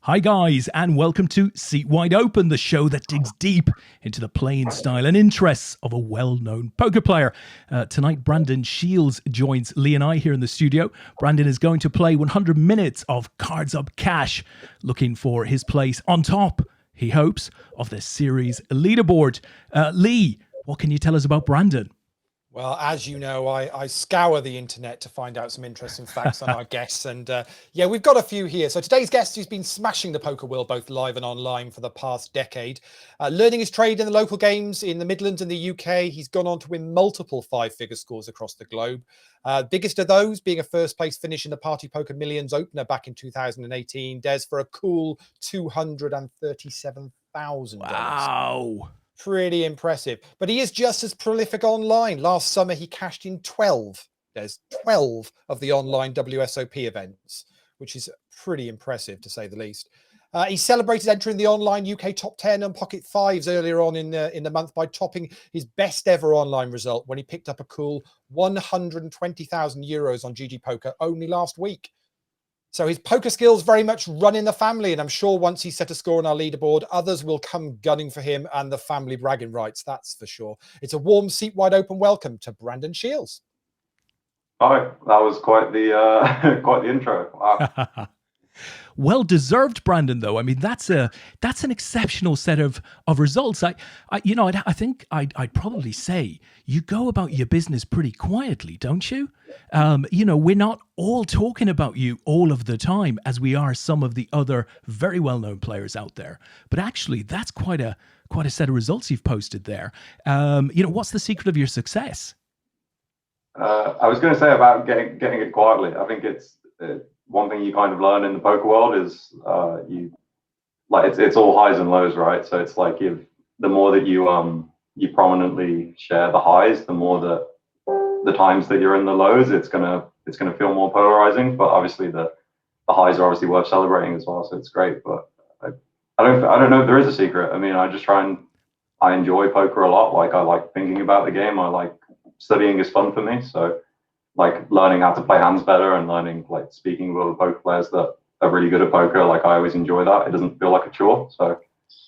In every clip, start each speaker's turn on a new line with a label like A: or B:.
A: Hi guys, and welcome to Seat Wide Open, the show that digs deep into the playing style and interests of a well-known poker player. Tonight, Brandon Sheils joins Lee and I here in the studio. Brandon is going to play 100 minutes of Cards Up Cash, looking for his place on top, he hopes, of the series leaderboard. Lee, what can you tell us about Brandon?
B: Well, as you know, I scour the internet to find out some interesting facts on our guests. And yeah, we've got a few here. So today's guest, who's been smashing the poker world, both live and online for the past decade. Learning his trade in the local games in the Midlands and the UK. He's gone on to win multiple five-figure scores across the globe. Biggest of those being a first place finish in the Party Poker Millions opener back in 2018. Des, for a cool $237,000.
A: Wow.
B: Pretty impressive. But he is just as prolific online. Last summer, he cashed in 12 of the online WSOP events, which is pretty impressive, to say the least. He celebrated entering the online UK top 10 and pocket fives earlier on in the month by topping his best ever online result when he picked up a cool 120,000 euros on GG Poker only last week. So his poker skills very much run in the family, and I'm sure once he's set a score on our leaderboard, others will come gunning for him and the family bragging rights, that's for sure. It's a warm, seat wide open welcome to Brandon Sheils.
C: Hi, that was quite the quite the intro. Wow.
A: Well deserved, Brandon. Though I mean, that's an exceptional set of results. I think I'd probably say you go about your business pretty quietly, don't you? We're not all talking about you all of the time, as we are some of the other very well known players out there. But actually, that's quite a set of results you've posted there. What's the secret of your success?
C: I was going to say about getting it quietly. I think it's one thing you kind of learn in the poker world is it's all highs and lows, right? So it's like the more that you prominently share the highs, the more that the times that you're in the lows, it's gonna feel more polarizing. But obviously the highs are obviously worth celebrating as well, so it's great. But I don't know if there is a secret. I mean, I enjoy poker a lot. Like, I like thinking about the game. I like studying is fun for me. So like learning how to play hands better and learning, like, speaking with other poker players that are really good at poker. Like, I always enjoy that. It doesn't feel like a chure. So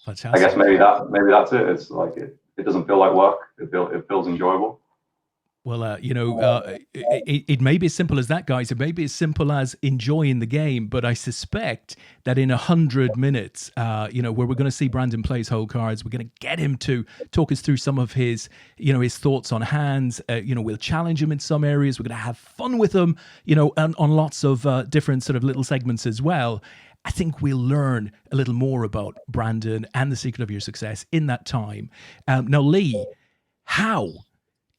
C: fantastic. I guess maybe that's it. It's like it doesn't feel like work. It feels enjoyable.
A: Well, it may be as simple as that, guys. It may be as simple as enjoying the game, but I suspect that in 100 minutes, where we're going to see Brandon play his whole cards, we're going to get him to talk us through some of his thoughts on hands. We'll challenge him in some areas. We're going to have fun with him, and on lots of different sort of little segments as well. I think we'll learn a little more about Brandon and the secret of your success in that time. Now, Lee, how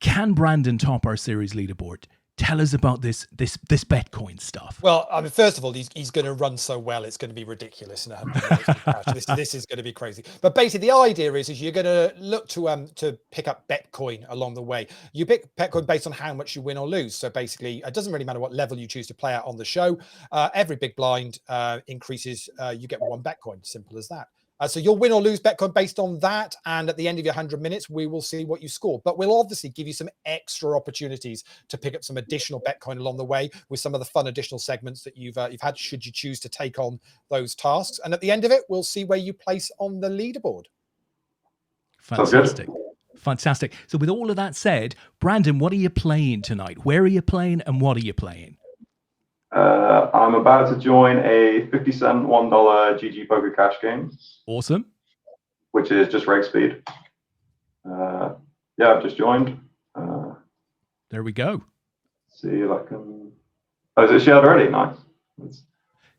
A: can Brandon top our series leaderboard? Tell us about this Betcoin stuff.
B: Well, I mean, first of all, he's going to run so well, it's going to be ridiculous in 100 minutes. This is going to be crazy. But basically, the idea is you're going to look to pick up Betcoin along the way. You pick Betcoin based on how much you win or lose. So basically, it doesn't really matter what level you choose to play at on the show. Every big blind increases, you get one Betcoin. Simple as that. So you'll win or lose Betcoin based on that. And at the end of your 100 minutes, we will see what you score. But we'll obviously give you some extra opportunities to pick up some additional Betcoin along the way with some of the fun additional segments that you've had, should you choose to take on those tasks. And at the end of it, we'll see where you place on the leaderboard.
A: Fantastic. Fantastic. So with all of that said, Brandon, what are you playing tonight? Where are you playing and what are you playing?
C: I'm about to join a 50-cent $1 GG Poker Cash game.
A: Awesome.
C: Which is just reg speed. I've just joined.
A: There we go.
C: See if I can. Oh, is it shared already? Nice.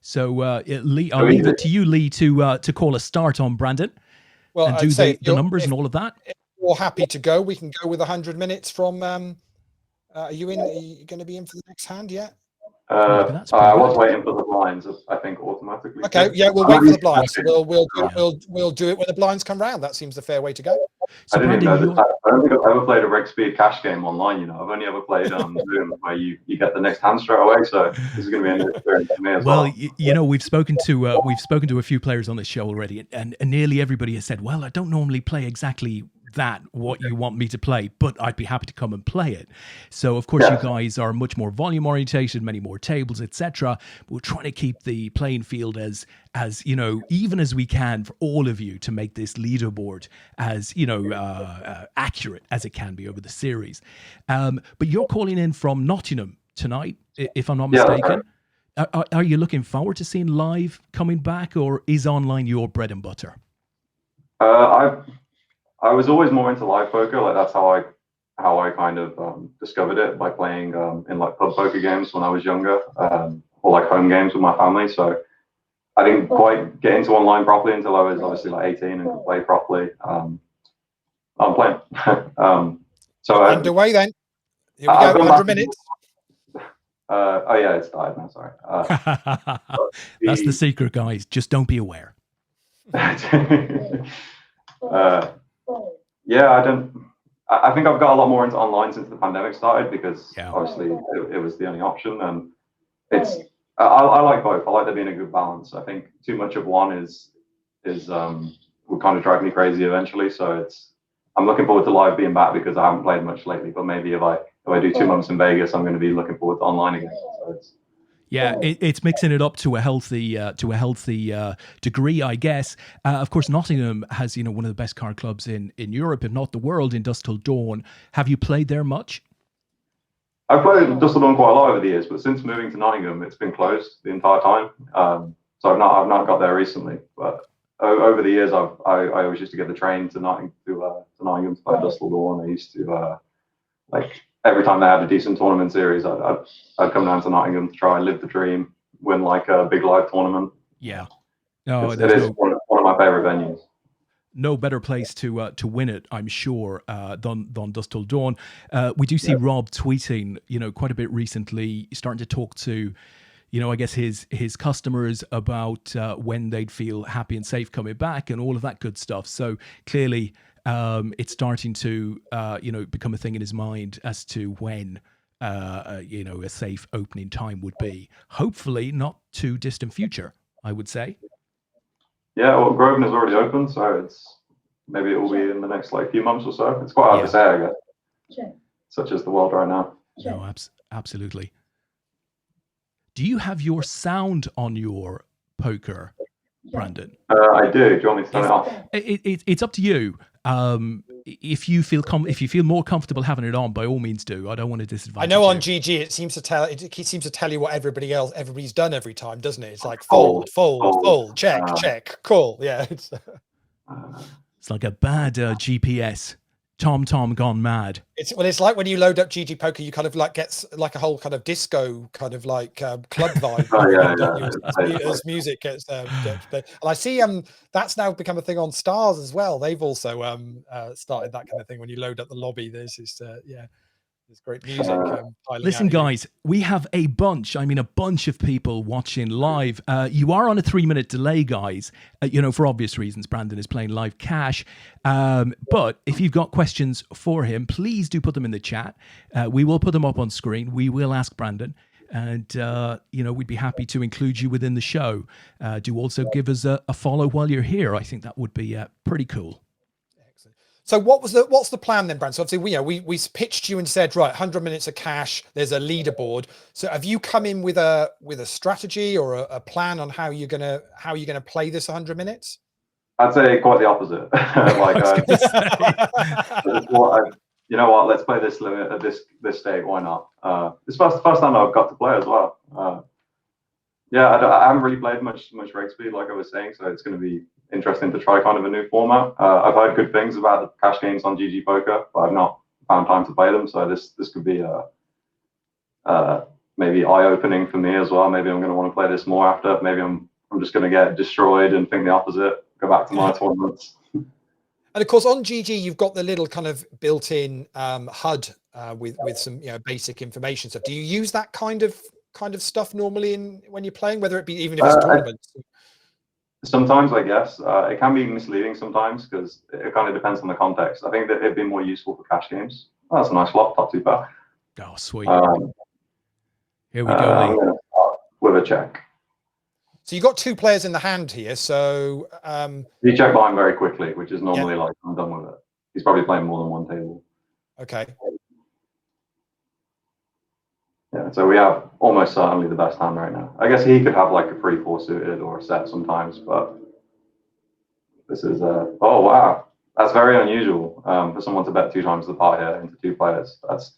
A: So, Lee, I'll leave it to you, Lee, to call a start on Brandon.
B: Well,
A: and do the numbers and all of that.
B: If you're happy to go, we can go with 100 minutes from. Are you going to be in for the next hand yet?
C: I was waiting for the blinds, I think, automatically.
B: Okay, yeah, we'll wait for the blinds. We'll do it when the blinds come round. That seems the fair way to go.
A: So
C: I don't think I've ever played a reg speed cash game online. I've only ever played Zoom where you get the next hand straight away. So this is going to be an experience for me as well.
A: Well, we've spoken to a few players on this show already, and nearly everybody has said, "Well, I don't normally play exactly that what you want me to play, but I'd be happy to come and play it. So of course you guys are much more volume orientated, many more tables, etc. We're trying to keep the playing field as even as we can for all of you to make this leaderboard as accurate as it can be over the series. But you're calling in from Nottingham tonight, if I'm not mistaken. Are you looking forward to seeing live coming back, or is online your bread and butter?
C: I was always more into live poker. Like that's how I kind of discovered it, by playing in like pub poker games when I was younger, or like home games with my family. So I didn't quite get into online properly until I was obviously like 18 and could play properly. I'm playing. So
B: underway then. Here we go. 100 minutes.
C: Oh yeah, it's died now. Sorry.
A: That's the secret, guys. Just don't be aware.
C: Yeah, I think I've got a lot more into online since the pandemic started, because obviously it was the only option, and I like both. I like there being a good balance. I think too much of one is will kind of drive me crazy eventually. So I'm looking forward to live being back, because I haven't played much lately. But maybe if I do 2 months in Vegas, I'm going to be looking forward to online again. So
A: it's mixing it up to a healthy degree, I guess. Of course, Nottingham has one of the best card clubs in Europe, if not the world, in Dusk Till Dawn. Have you played there much?
C: I've played Dusk Till Dawn quite a lot over the years, but since moving to Nottingham, it's been closed the entire time. So I've not got there recently. But over the years, I always used to get the train to Nottingham to play Dusk Till Dawn. I used to every time they had a decent tournament series, I'd come down to Nottingham to try and live the dream, win like a big live tournament.
A: Yeah.
C: It is one of my favorite venues.
A: No better place to win it, I'm sure, than Dusk Till Dawn. We do see Rob tweeting, quite a bit recently, starting to talk to, I guess his customers about when they'd feel happy and safe coming back and all of that good stuff. So clearly, it's starting to become a thing in his mind as to when a safe opening time would be. Hopefully, not too distant future, I would say.
C: Yeah, well, Grosvenor's already open, so maybe it will be in the next few months or so. It's quite hard to say, I guess. Sure. Such as the world right now.
A: No, absolutely. Do you have your sound on your poker, Brandon?
C: I do. Do you want me to turn it off?
A: It's up to you. If you feel more comfortable having it on, by all means do. I don't want to disadvantage.
B: I know on GG it seems to tell you what everybody's done every time, doesn't it? It's like fold, check, call. Yeah, it's
A: like a bad GPS. Tom gone mad.
B: It's like when you load up GG Poker, you kind of gets like a whole kind of disco kind of club vibe. As music gets played. And I see that's now become a thing on Stars as well. They've also started that kind of thing. When you load up the lobby, there's great music.
A: Listen, guys, we have a bunch of people watching live. You are on a 3-minute delay, guys, for obvious reasons. Brandon is playing live cash. But if you've got questions for him, please do put them in the chat. We will put them up on screen. We will ask Brandon. And, we'd be happy to include you within the show. Do also give us a follow while you're here. I think that would be pretty cool.
B: So what's the plan then, Brandon? So obviously we pitched you and said, right, 100 minutes of cash, there's a leaderboard. So have you come in with a strategy or a plan on how you're gonna play this 100 minutes?
C: I'd say quite the opposite. You know what? Let's play this limit at this stage. Why not? It's the first time I've got to play as well. I haven't really played much reg speed, like I was saying, so it's going to be interesting to try kind of a new format. I've heard good things about the cash games on GG Poker, but I've not found time to play them. So this could be maybe eye-opening for me as well. Maybe I'm going to want to play this more after. Maybe I'm just going to get destroyed and think the opposite. Go back to my tournaments.
B: And of course, on GG, you've got the little kind of built-in HUD with some basic information stuff. Do you use that kind of stuff normally when you're playing, whether it be even if it's tournaments?
C: Sometimes, I guess. It can be misleading sometimes because it kind of depends on the context. I think that it'd be more useful for cash games. Oh, that's a nice flop, not too bad.
A: Oh, sweet. Here we go, Lee.
C: With a check.
B: So you got 2 players in the hand here. So
C: you check behind very quickly, which is normally I'm done with it. he's probably playing more than one table.
B: Okay.
C: Yeah, so we have almost certainly the best hand right now. I guess he could have like a 3-4 suited or a set sometimes, but this is oh wow, that's very unusual for someone to bet 2 times the pot here into 2 players. That's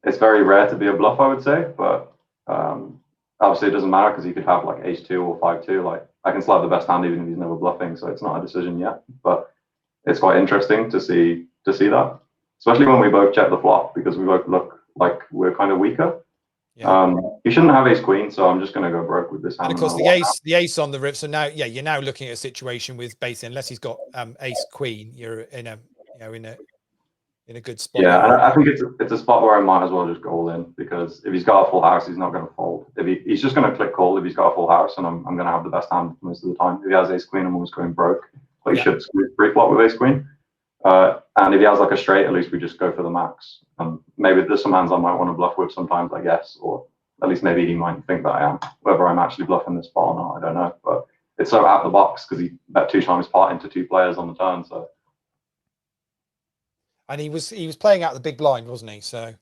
C: it's very rare to be a bluff, I would say, but obviously it doesn't matter because he could have like ace-2 or 5-2. Like I can slap the best hand even if he's never bluffing, so it's not a decision yet. But it's quite interesting to see that, especially when we both check the flop because we both look like we're kind of weaker.
B: Yeah.
C: You shouldn't have ace-queen, so I'm just going to go broke with this hand.
B: And of course, the ace on the river. So now, yeah, you're now looking at a situation with basically, unless he's got ace-queen, you're in a in a good spot.
C: Yeah, and I think it's a spot where I might as well just go all in because if he's got a full house, he's not going to fold. If he's just going to click call if he's got a full house, and I'm going to have the best hand most of the time. If he has ace-queen, I'm always going broke. But he should pre-flop with ace-queen. And if he has like a straight, at least we just go for the max. Maybe there's some hands I might want to bluff with sometimes, I guess, or at least maybe he might think that I am. Whether I'm actually bluffing this spot or not, I don't know. But it's so out of the box because he bet 2 times pot into 2 players on the turn. So.
B: And he was playing out the big blind, wasn't he? So.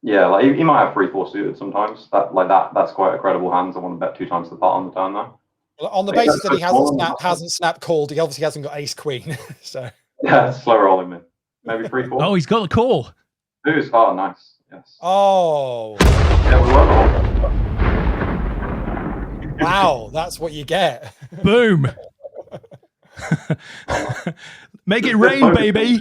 C: Yeah, like he might have 3-4 suited sometimes. That's quite a credible hand. I want to bet 2 times the pot on the turn though.
B: Well, on the basis that he hasn't snapped called, he obviously hasn't got ace-queen. So.
C: Yeah, slow rolling me. Maybe 3-4.
A: Oh, he's got the call.
C: Deuce. Oh, nice. Yes.
B: Oh.
C: Yeah, we were.
B: Wow, that's what you get.
A: Boom. Make it rain, baby.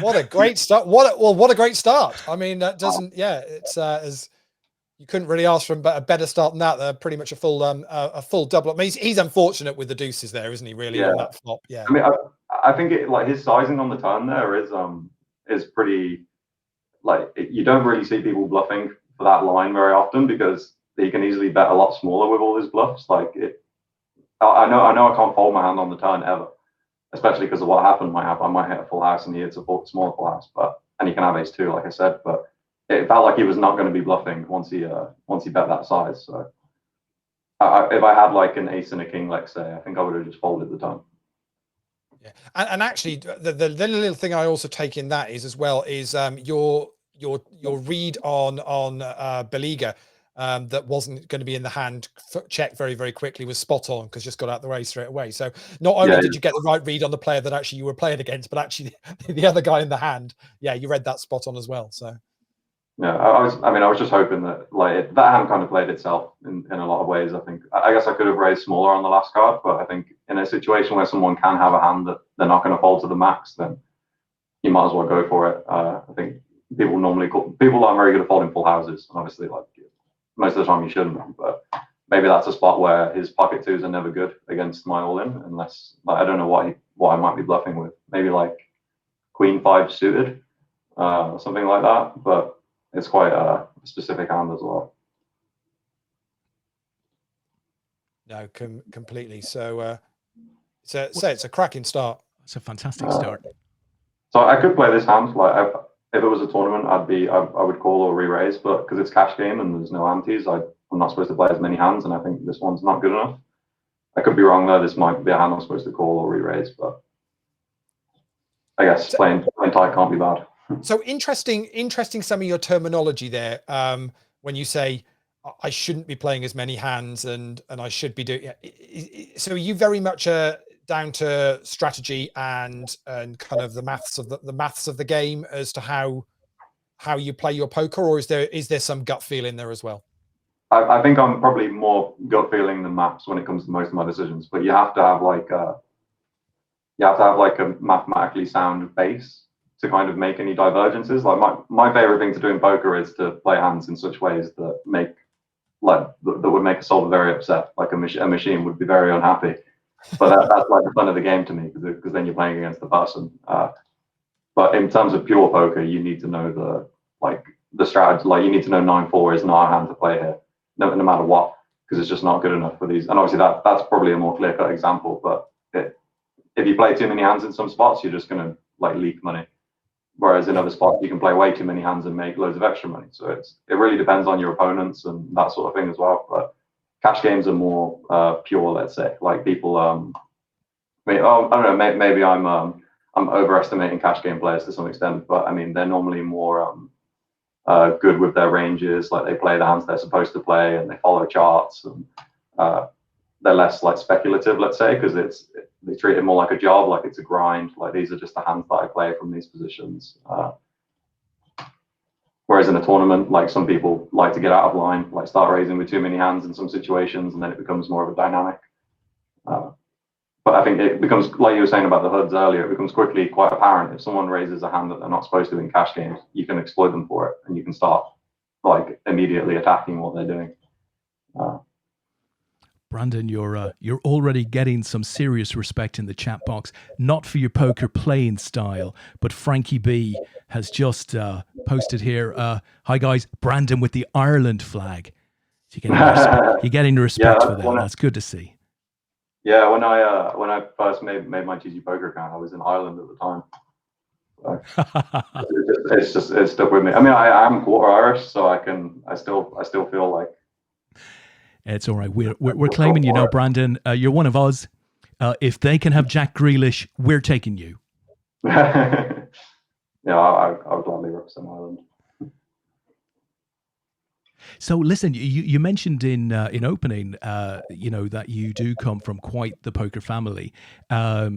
B: What a great start. What a great start. I mean, that doesn't, it's as you couldn't really ask for a better start than that. They're pretty much a full double up. I mean, he's unfortunate with the deuces there, isn't he, really, on that flop? Yeah.
C: I mean, I think like his sizing on the turn there is pretty, like, you don't really see people bluffing for that line very often because he can easily bet a lot smaller with all his bluffs. Like I know I can't fold my hand on the turn ever, especially because of what happened. I might hit a full house and he hits a smaller full house, and he can have ace-2, like I said. But it felt like he was not going to be bluffing once he bet that size. So if I had like an ace and a king, let's say, I think I would have just folded the turn.
B: Yeah, and actually, the little thing I also take in that is as well is your read on Beliga. That wasn't going to be in the hand check very, very quickly was spot on because just got out the way straight away. So not only did you get the right read on the player that actually you were playing against, but actually the other guy in the hand, you read that spot on as well. So
C: yeah, I was just hoping that like that hand kind of played itself in a lot of ways. I guess I could have raised smaller on the last card, but I think in a situation where someone can have a hand that they're not going to fold to the max, then you might as well go for it. I think people aren't very good at folding full houses, and obviously like. Most of the time you shouldn't, but maybe that's a spot where his pocket 2s are never good against my all-in, unless like, I don't know what I might be bluffing with. Maybe like queen 5 suited, or something like that. But it's quite a specific hand as well.
B: No, completely. So, it's a cracking start.
A: It's a fantastic start.
C: So I could play this hand like. If it was a tournament, I would call or re-raise, but because it's cash game and there's no antes, I'm not supposed to play as many hands, and I think this one's not good enough. I could be wrong though. This might be a hand I'm supposed to call or re-raise, but I guess playing tight can't be bad.
B: So interesting some of your terminology there. When you say I shouldn't be playing as many hands and I should be doing. So are you very much down to strategy and kind of the maths of the game as to how you play your poker, or is there some gut feel in there as well?
C: I think I'm probably more gut feeling than maths when it comes to most of my decisions, but you have to have like a mathematically sound base to kind of make any divergences. Like my favorite thing to do in poker is to play hands in such ways that would make a solver very upset. Like a machine would be very unhappy. But that's like the fun of the game to me because then you're playing against the person. But in terms of pure poker, you need to know the strategy. Like you need to know 9-4 is not a hand to play here, no matter what, because it's just not good enough for these. And obviously that's probably a more clear-cut example. But if you play too many hands in some spots, you're just going to like leak money. Whereas in other spots, you can play way too many hands and make loads of extra money. So it really depends on your opponents and that sort of thing as well. But cash games are more pure, let's say. Like people I mean, oh, I don't know. Maybe I'm overestimating cash game players to some extent, but I mean, they're normally more good with their ranges. Like they play the hands they're supposed to play, and they follow charts, and they're less like speculative, let's say, because they treat it more like a job, like it's a grind. Like these are just the hands that I play from these positions. Whereas in a tournament, like some people like to get out of line, like start raising with too many hands in some situations, and then it becomes more of a dynamic. But I think it becomes, like you were saying about the hoods earlier, it becomes quickly quite apparent if someone raises a hand that they're not supposed to in cash games, you can exploit them for it, and you can start like immediately attacking what they're doing.
A: Brandon, you're already getting some serious respect in the chat box, not for your poker playing style, but Frankie B has just posted here. Hi guys, Brandon with the Ireland flag. So you're getting respect for that. That's good to see.
C: Yeah, when I first made my GG poker account, I was in Ireland at the time. So it's stuck with me. I mean, I'm quarter Irish, so I still feel like.
A: It's all right. We're claiming you now, Brandon. You're one of us. If they can have Jack Grealish, we're taking you.
C: Yeah, I would gladly represent Ireland.
A: So listen, you mentioned in opening, that you do come from quite the poker family. I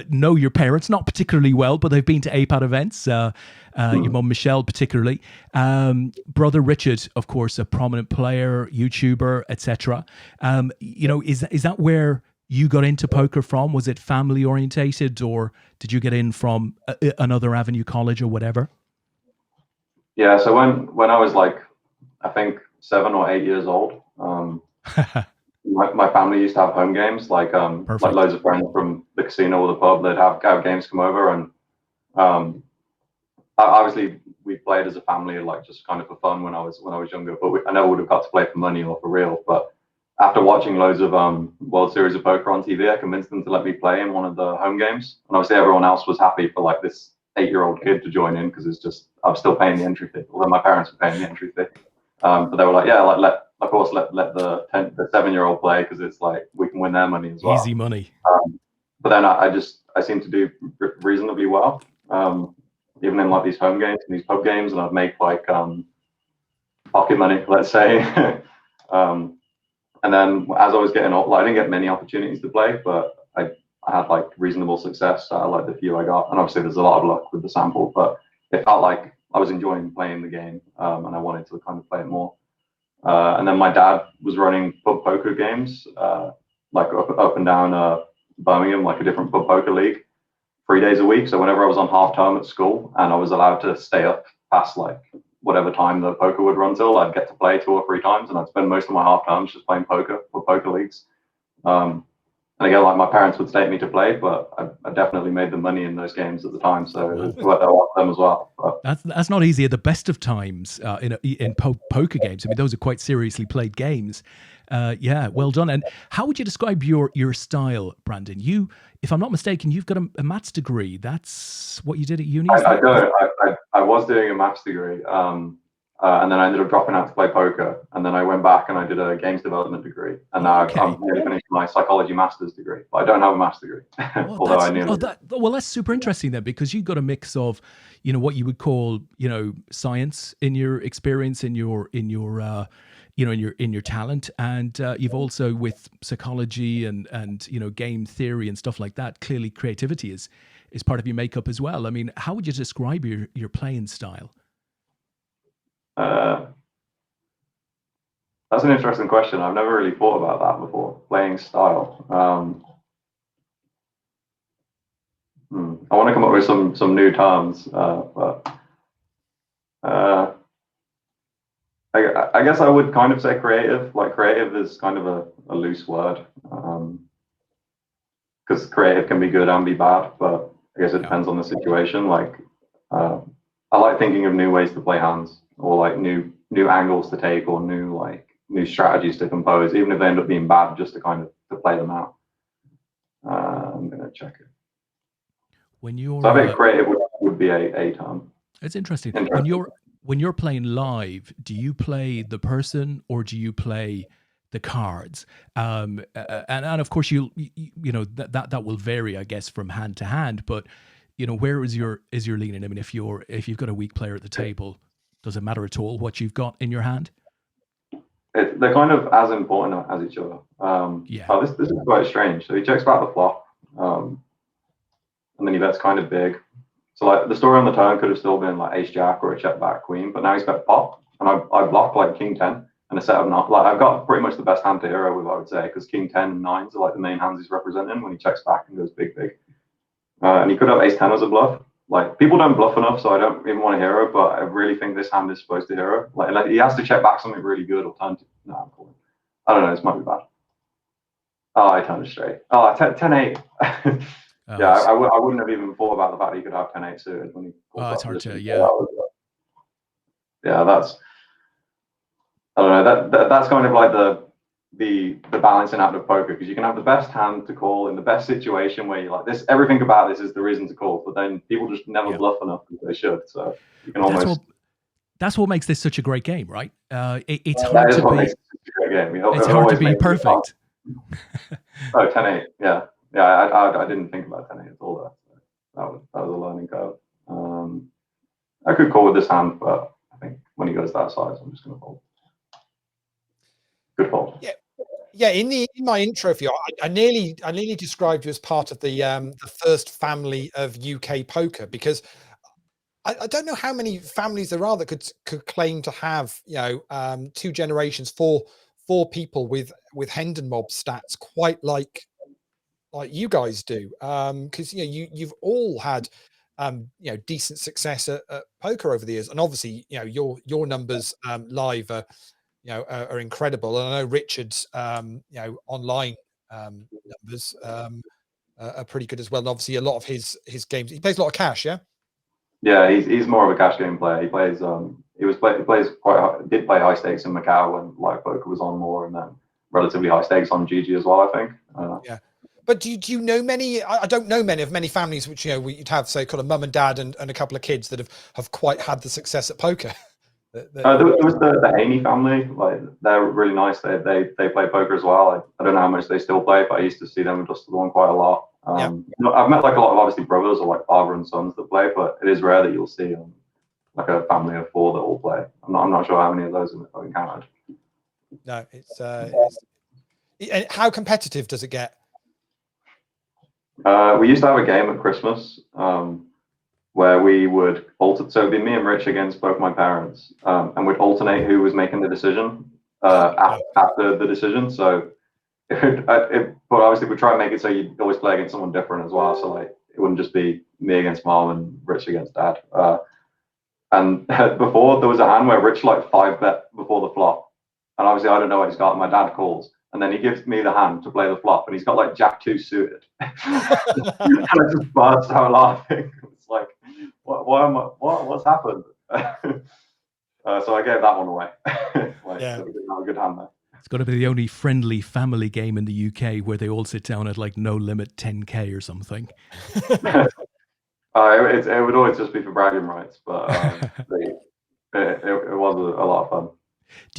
A: know your parents not particularly well, but they've been to APAT events. Your mum Michelle particularly. Brother Richard, of course, a prominent player, YouTuber, etc. Is that where you got into poker from? Was it family orientated, or did you get in from another avenue, college or whatever?
C: Yeah, so when I was like, I think 7 or 8 years old, my family used to have home games, like loads of friends from the casino or the pub, they'd have games come over, and obviously we played as a family, like just kind of for fun when I was younger, but I never would have got to play for money or for real. But after watching loads of World Series of Poker on TV, I convinced them to let me play in one of the home games, and obviously everyone else was happy for like this 8-year-old kid to join in, because it's just I'm still paying the entry fee, although my parents were paying the entry fee. But they were like, yeah, like let the 7-year-old play, because it's like we can win their money as well.
A: Easy money.
C: But then I seem to do reasonably well, even in like these home games and these pub games, and I'd make like pocket money, let's say. And then as I was getting old, I didn't get many opportunities to play, but I had like reasonable success. I like the few I got, and obviously there's a lot of luck with the sample, but it felt like I was enjoying playing the game, and I wanted to kind of play it more. And then my dad was running pub poker games, like up and down Birmingham, like a different pub poker league, 3 days a week. So whenever I was on half term at school and I was allowed to stay up past like whatever time the poker would run till, I'd get to play 2 or 3 times, and I'd spend most of my half terms just playing poker for poker leagues. And again, like my parents would take me to play, but I definitely made the money in those games at the time, so it worked out for them as well. But
A: that's not easy at the best of times in poker games. I mean, those are quite seriously played games. Yeah, well done. And how would you describe your style, Brandon? You, if I'm not mistaken, you've got a maths degree. That's what you did at uni?
C: I was doing a maths degree, and then I ended up dropping out to play poker, and then I went back and I did a games development degree, and now I'm nearly finished my psychology master's degree, but I don't have a maths degree. Although I knew.
A: Well, that's super interesting then, because you've got a mix of, what you would call, science in your experience, in your talent, and you've also with psychology and game theory and stuff like that. Clearly, creativity is part of your makeup as well. I mean, how would you describe your playing style?
C: That's an interesting question. I've never really thought about that before. Playing style. I want to come up with some new terms, but I guess I would kind of say creative. Like creative is kind of a loose word, because creative can be good and be bad, but I guess it depends on the situation. Like I like thinking of new ways to play hands, or like new angles to take, or new strategies to compose, even if they end up being bad, just to kind of to play them out. I'm gonna check it. So I think creative would be a term.
A: It's interesting. When you're playing live, do you play the person, or do you play the cards, and of course you know that will vary, I guess, from hand to hand. But you know, where is your leaning? I mean, if you've got a weak player at the table, does it matter at all what you've got in your hand?
C: They're kind of as important as each other.
A: Yeah.
C: Oh, this is quite strange. So he checks back the flop, and then he bets kind of big. So like the story on the turn could have still been like ace jack or a check back queen, but now he's bet pop, and I blocked like king 10 and a set of not like I've got pretty much the best hand to hero with, I would say, because king 10 and 9s are like the main hands he's representing when he checks back and goes big. And he could have ace 10 as a bluff. Like people don't bluff enough, so I don't even want to hero. But I really think this hand is supposed to hero. Like he has to check back something really good or turn to. No, I'm calling. I don't know. This might be bad. Oh, I turned it straight. Oh, 10-8. Yeah, I wouldn't have even thought about the fact that he could have 10-8 suited when he.
A: Oh, it's hard to, yeah.
C: Yeah, that's. I don't know. That's kind of like the balancing act of poker, because you can have the best hand to call in the best situation where you're like this. Everything about this is the reason to call, but then people just never bluff enough as they should. So you can almost.
A: That's what makes this such a great game, right? It's hard to be. It's hard to be perfect.
C: Oh, 10-8. Yeah. I didn't think about 10-8 at all. That was a learning curve. I could call with this hand, but I think when he goes that size, I'm just going to fold. Good fold.
B: Yeah. In my intro for you, I nearly described you as part of the first family of UK poker, because I don't know how many families there are that could claim to have, you know, 2 generations, four people with Hendon mob stats quite like you guys do, because you know you've all had you know, decent success at poker over the years, and obviously you know your numbers live are, you know, are incredible, and I know Richard's you know, online numbers are pretty good as well. And obviously a lot of his games, he plays a lot of cash.
C: Yeah, he's more of a cash game player. He plays did play high stakes in Macau when live poker was on more, and then relatively high stakes on GG as well, I think.
B: Yeah. But do you know many? I don't know many families which, you know, you'd have, say, kind of mum and dad and a couple of kids that have quite had the success at poker.
C: There was the Haney family. Like they're really nice. They play poker as well. I don't know how much they still play, but I used to see them just the one quite a lot. You know, I've met like a lot of obviously brothers or like father and sons that play, but it is rare that you'll see like a family of 4 that all play. I'm not sure how many of those I've encountered.
B: No, it's how competitive does it get?
C: We used to have a game at Christmas where we would so it'd be me and Rich against both my parents, and we'd alternate who was making the decision after the decision. So, but obviously we'd try and make it so you'd always play against someone different as well. So like it wouldn't just be me against mom and Rich against dad. And before there was a hand where Rich like 5-bet before the flop, and obviously I don't know what he's got. My dad calls. And then he gives me the hand to play the flop, and he's got like Jack 2 suited. And I just burst out laughing. It's like, what's happened? So I gave that one away. Not a good hand there.
A: It's got to be the only friendly family game in the UK where they all sit down at like no limit 10K or something.
C: It would always just be for bragging rights, but it was a lot of fun.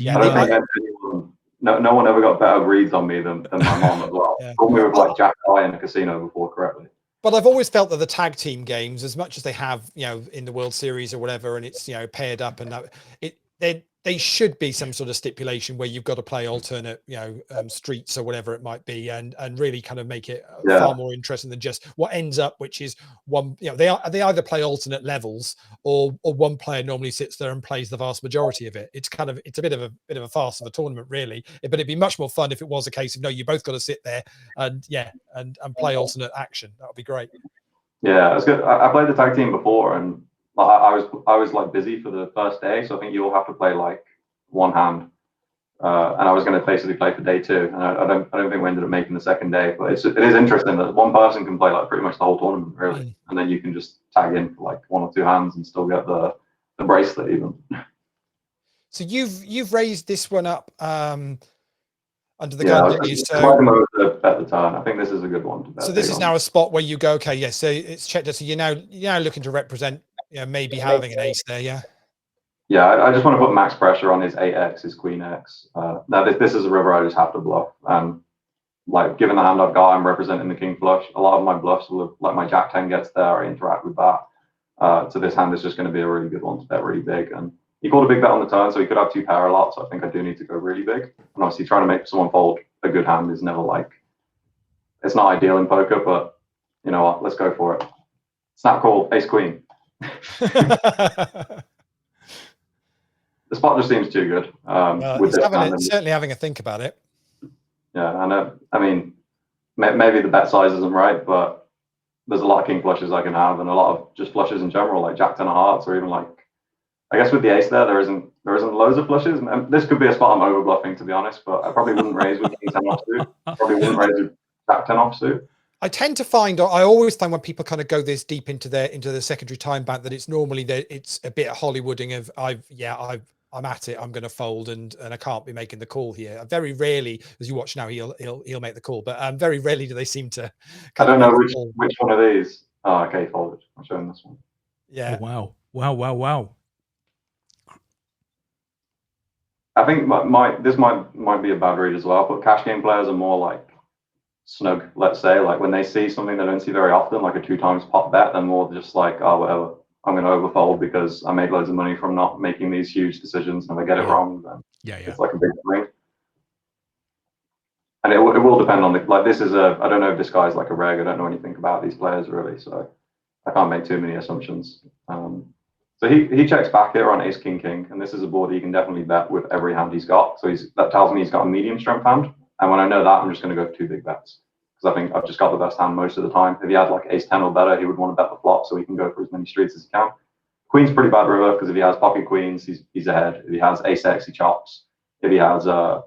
C: I don't think anyone. No one ever got better reads on me than my mom as well. Told me with like Jack I in a casino before correctly.
B: But I've always felt that the tag team games, as much as they have, you know, in the World Series or whatever, and it's, you know, paired up, and they should be some sort of stipulation where you've got to play alternate, you know, streets or whatever it might be, and really kind of make it far more interesting than just what ends up, which is one, you know, they either play alternate levels or one player normally sits there and plays the vast majority of it. It's a bit of a farce of a tournament, really. But it'd be much more fun if it was a case of, no, you both got to sit there and play alternate action. That would be great.
C: Yeah, it's good. I played the tag team before, and I was like busy for the first day, so I think you all have to play like one hand, and I was going to basically play for day 2, and I don't think we ended up making the second day. But it is interesting that one person can play like pretty much the whole tournament, really, and then you can just tag in for like 1 or 2 hands and still get the bracelet even. So
B: you've raised this one up under the gun, didn't you?
C: So at the turn, I think this is a good one to bet.
B: So this is now a spot where you go, okay, yes. So it's checked. So you're now looking to represent, you know, maybe having an ace there, yeah.
C: Yeah, I just want to put max pressure on his 8x, his queen x. Now this is a river I just have to bluff. Like given the hand I've got, I'm representing the king flush. A lot of my bluffs will have, like my jack 10 gets there, I interact with that. So this hand is just going to be a really good one to bet really big. And he called a big bet on the turn, so he could have 2 pair a lot. So I think I do need to go really big. And obviously trying to make someone fold a good hand is never like, it's not ideal in poker, but you know what, let's go for it. Snap call, ace queen. The spot just seems too good.
B: He's certainly having a think about it.
C: Yeah, and I mean, maybe the bet size isn't right, but there's a lot of king flushes I can have, and a lot of just flushes in general, like jack 10 of hearts, or even like, I guess with the ace there isn't loads of flushes. And this could be a spot I'm over bluffing, to be honest, but I probably wouldn't raise with king 10 offsuit. Probably wouldn't raise with jack 10 offsuit.
B: I tend to find, I always find when people kind of go this deep into the secondary time bank, that it's normally it's a bit of Hollywooding of I'm at it, I'm going to fold, and I can't be making the call here. Very rarely, as you watch now, he'll make the call, but very rarely do they seem to.
C: I don't know which one of these. Oh, okay, folded. I'm showing this one.
B: Yeah.
A: Oh, wow.
C: I think this might be a bad read as well, but cash game players are more like snug, let's say, like when they see something they don't see very often, like a 2 times pot bet, they're more just like, oh, whatever, I'm going to overfold because I made loads of money from not making these huge decisions, and if I get it wrong, then it's like a big swing. And it will depend on this is I don't know if this guy's like a reg, I don't know anything about these players really, so I can't make too many assumptions. So he checks back here on ace king king, and this is a board he can definitely bet with every hand he's got, so that tells me he's got a medium strength hand. And when I know that, I'm just going to go for 2 big bets, because I think I've just got the best hand most of the time. If he had like ace 10 or better, he would want to bet the flop so he can go for as many streets as he can. Queen's pretty bad river, because if he has pocket queens, he's ahead. If he has ace x, he chops. If he has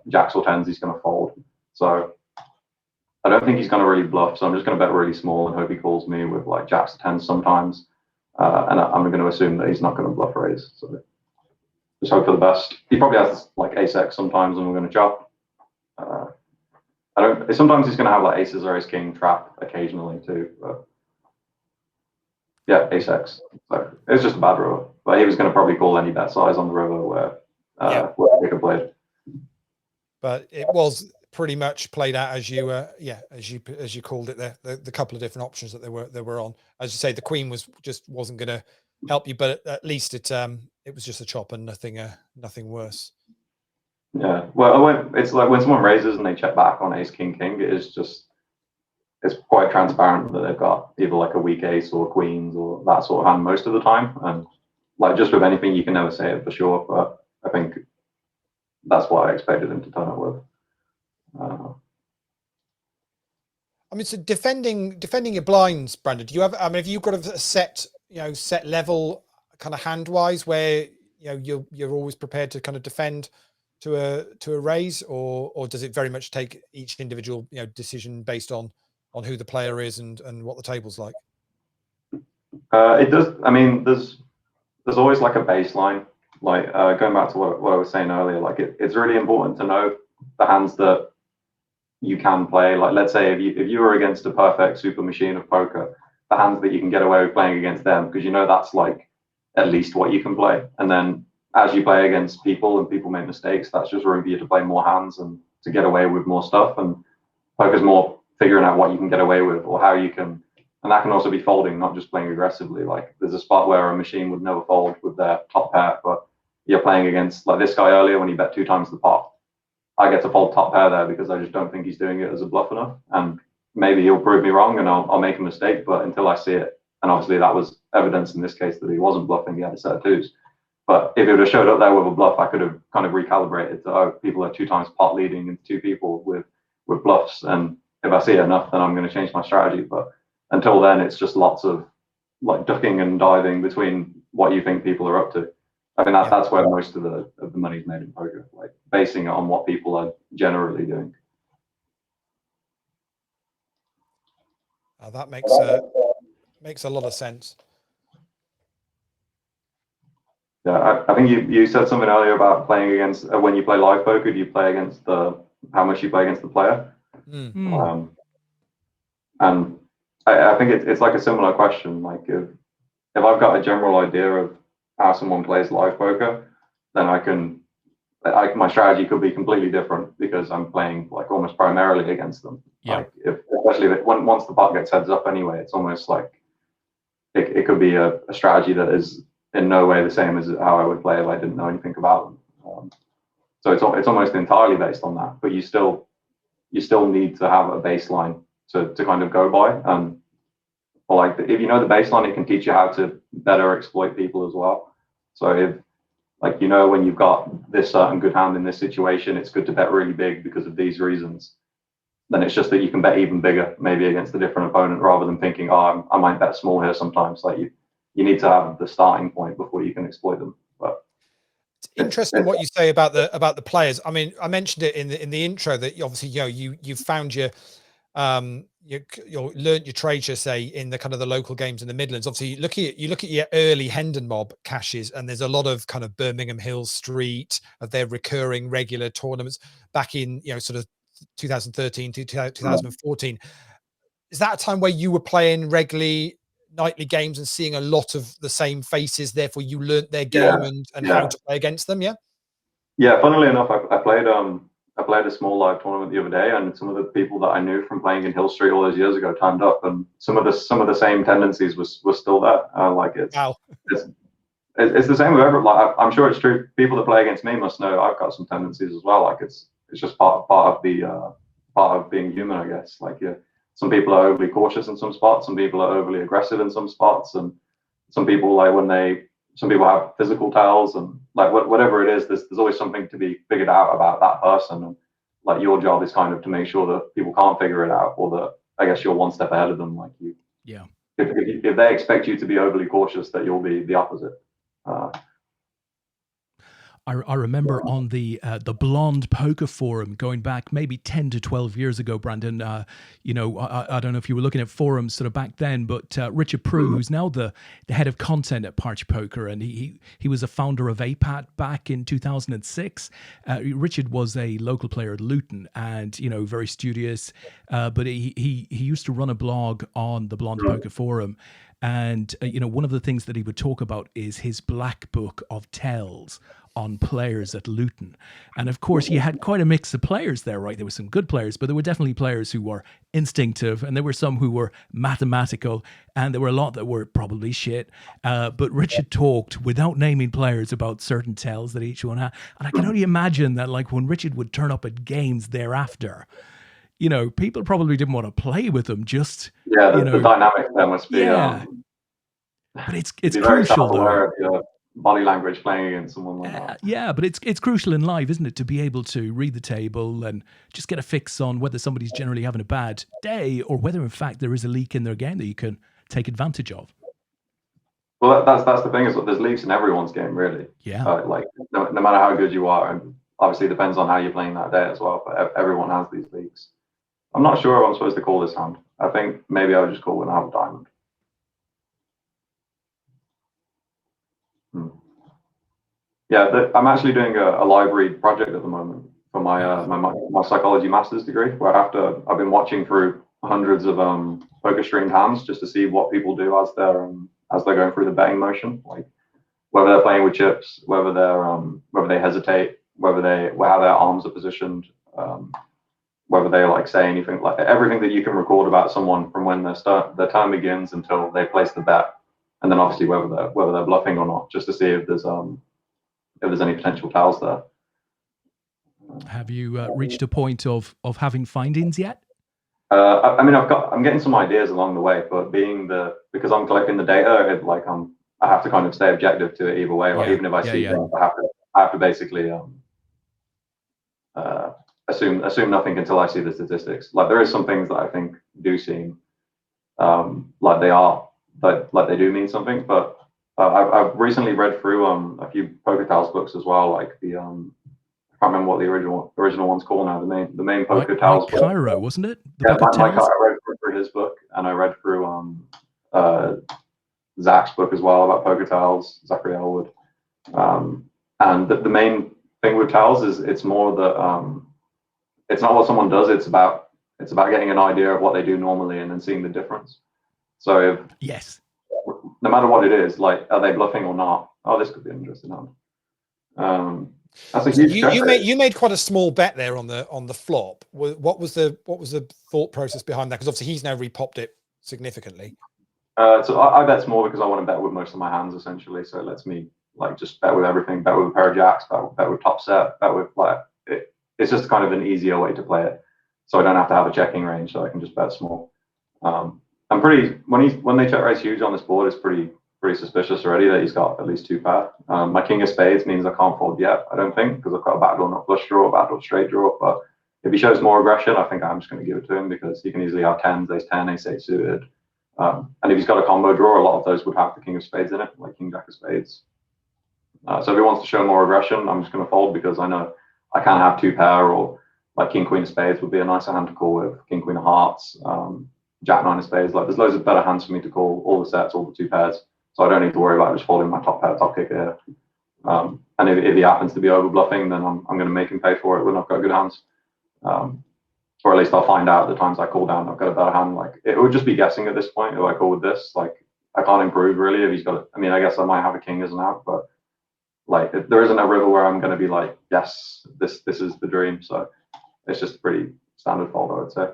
C: jacks or 10s, he's going to fold. So I don't think he's going to really bluff. So I'm just going to bet really small and hope he calls me with like jacks or 10s sometimes. And I'm going to assume that he's not going to bluff raise. So just hope for the best. He probably has like ace x sometimes, and we're going to chop. Sometimes he's going to have like aces or ace king trap occasionally too, but yeah, ace x. So it's just a bad river, but he was going to probably call any bet size on the river where Picker played.
B: But it was pretty much played out as you called it there. The couple of different options that they were on. As you say, the queen wasn't going to help you, but at least it was just a chop and nothing worse.
C: Yeah, well, it's like when someone raises and they check back on ace king king, it's quite transparent that they've got either like a weak ace or queens or that sort of hand most of the time. And like just with anything, you can never say it for sure, but I think that's what I expected him to turn up with.
B: I mean, so defending your blinds, Brandon, do you have? I mean, have you got a set level kind of hand wise where you're always prepared to kind of defend to a raise, or does it very much take each individual decision based on who the player is and what the table's like?
C: It does. I mean, there's always like a baseline. Like going back to what I was saying earlier, like it's really important to know the hands that you can play. Like let's say if you were against a perfect super machine of poker, the hands that you can get away with playing against them, because that's like at least what you can play. And then as you play against people and people make mistakes, that's just room for you to play more hands and to get away with more stuff. And poker's more figuring out what you can get away with or how you can, and that can also be folding, not just playing aggressively. Like there's a spot where a machine would never fold with their top pair, but you're playing against like this guy earlier when he bet 2 times the pot. I get to fold top pair there because I just don't think he's doing it as a bluff enough. And maybe he'll prove me wrong and I'll make a mistake, but until I see it, and obviously that was evidence in this case that he wasn't bluffing, he had a set of 2s. But if it would have showed up there with a bluff, I could have kind of recalibrated to, people are 2 times pot leading into 2 people with bluffs. And if I see it enough, then I'm going to change my strategy. But until then, it's just lots of like ducking and diving between what you think people are up to. I mean, that's where most of the money's made in poker, like basing it on what people are generally doing.
B: That makes a lot of sense.
C: Yeah, I think you said something earlier about playing against when you play live poker. Do you play against how much you play against the player? And I think it's like a similar question. Like if I've got a general idea of how someone plays live poker, then my strategy could be completely different because I'm playing like almost primarily against them.
A: Yeah.
C: Like especially once the pot gets heads up anyway, it's almost like it could be a strategy that is in no way the same as how I would play if I didn't know anything about them. So it's almost entirely based on that, but you still need to have a baseline to kind of go by. Or like if you know the baseline, it can teach you how to better exploit people as well. So if like when you've got this certain good hand in this situation, it's good to bet really big because of these reasons. Then it's just that you can bet even bigger, maybe against a different opponent, rather than thinking, oh, I might bet small here sometimes. Like you need to have the starting point before you can exploit them. But
B: it's interesting what you say about the players. I mean, I mentioned it in the intro that obviously you found your you learnt your trade, just say, in the kind of the local games in the Midlands. Obviously, you look at your early Hendon Mob caches, and there's a lot of kind of Birmingham Hill Street of their recurring regular tournaments back in sort of 2013 to 2014. Is that a time where you were playing regularly nightly games and seeing a lot of the same faces, therefore you learnt their game and how to play against them?
C: Yeah, funnily enough, I played a small live tournament the other day, and some of the people that I knew from playing in Hill Street all those years ago turned up, and some of the same tendencies was still there. Like it's the same with everyone. Like I'm sure it's true. People that play against me must know I've got some tendencies as well. Like it's just part of being human, I guess. Like some people are overly cautious in some spots, some people are overly aggressive in some spots, and some people some people have physical tells, and like whatever it is, there's always something to be figured out about that person. And like your job is kind of to make sure that people can't figure it out, or that I guess you're one step ahead of them. Like you, if they expect you to be overly cautious, that you'll be the opposite.
A: I remember on the Blonde Poker Forum going back maybe 10 to 12 years ago, Brandon. I don't know if you were looking at forums sort of back then, but Richard Prue, who's now the head of content at Parch Poker, and he was a founder of APAT back in 2006. Richard was a local player at Luton, and very studious, but he used to run a blog on the Blonde Poker Forum. And, one of the things that he would talk about is his black book of tells on players at Luton. And of course, you had quite a mix of players there, right? There were some good players, but there were definitely players who were instinctive, and there were some who were mathematical, and there were a lot that were probably shit. But Richard talked, without naming players, about certain tells that each one had. And I can only imagine that, like, when Richard would turn up at games thereafter, people probably didn't want to play with him. Just
C: the dynamic there must be.
A: But it's crucial though.
C: Body language playing against someone like that.
A: Yeah, but it's crucial in life, isn't it, to be able to read the table and just get a fix on whether somebody's generally having a bad day or whether in fact there is a leak in their game that you can take advantage of.
C: Well, that's the thing, is that there's leaks in everyone's game, really.
A: Yeah.
C: Like no matter how good you are, and obviously it depends on how you're playing that day as well. But everyone has these leaks. I'm not sure what I'm supposed to call this hand. I think maybe I would just call it an half diamond. Yeah, I'm actually doing a library project at the moment for my psychology master's degree, where I've been watching through hundreds of poker streamed hands just to see what people do as they're going through the betting motion, like whether they're playing with chips, whether they hesitate, how their arms are positioned, whether they like say anything, like everything that you can record about someone from when their turn begins until they place the bet, and then obviously whether they're bluffing or not, just to see if there's any potential tells there.
A: Have you reached a point of having findings yet?
C: I'm getting some ideas along the way, but because I'm collecting the data, I have to kind of stay objective to it either way. Like even if I see things, I have to basically assume nothing until I see the statistics. Like there is some things that I think do seem like they do mean something, but I've recently read through a few Poker Tales books as well, like the I can't remember what the original one's called now. The main Poker Tales book.
A: Cairo, wasn't it?
C: Yeah, I read through his book, and I read through Zach's book as well about Poker Tales, Zachary Elwood. And the main thing with Tales is it's more that it's not what someone does, it's about getting an idea of what they do normally and then seeing the difference. So no matter what it is, like, are they bluffing or not? Oh, this could be an interesting hand. That's a huge check.
B: You made quite a small bet there on the flop. What was the thought process behind that? Because obviously he's now repopped it significantly.
C: So I bet small because I want to bet with most of my hands essentially. So it lets me like just bet with everything, bet with a pair of jacks, bet with top set, bet with like it's just kind of an easier way to play it. So I don't have to have a checking range, so I can just bet small. I'm pretty when they check raise huge on this board, it's pretty suspicious already that he's got at least 2 pair. My king of spades means I can't fold yet, I don't think, because I've got a backdoor not flush draw, backdoor straight draw. But if he shows more aggression, I think I'm just going to give it to him because he can easily have tens, ace 10, ace 8 suited. And if he's got a combo draw, a lot of those would have the king of spades in it, like king jack of spades. So if he wants to show more aggression, I'm just going to fold because I know I can't have 2 pair, or like king queen of spades would be a nicer hand to call with, king queen of hearts, jack 9 of spades. Like there's loads of better hands for me to call all the sets, all the 2 pairs. So I don't need to worry about just folding my top pair, top kicker here. And if he happens to be over bluffing, then I'm going to make him pay for it when I've got good hands. Or at least I'll find out the times I call down I've got a better hand. Like it would just be guessing at this point if I call with this. Like I can't improve really if he's got it. I mean, I guess I might have a king as an out, but like if there isn't a river where I'm going to be like, yes, this is the dream. So it's just pretty standard fold, I would say.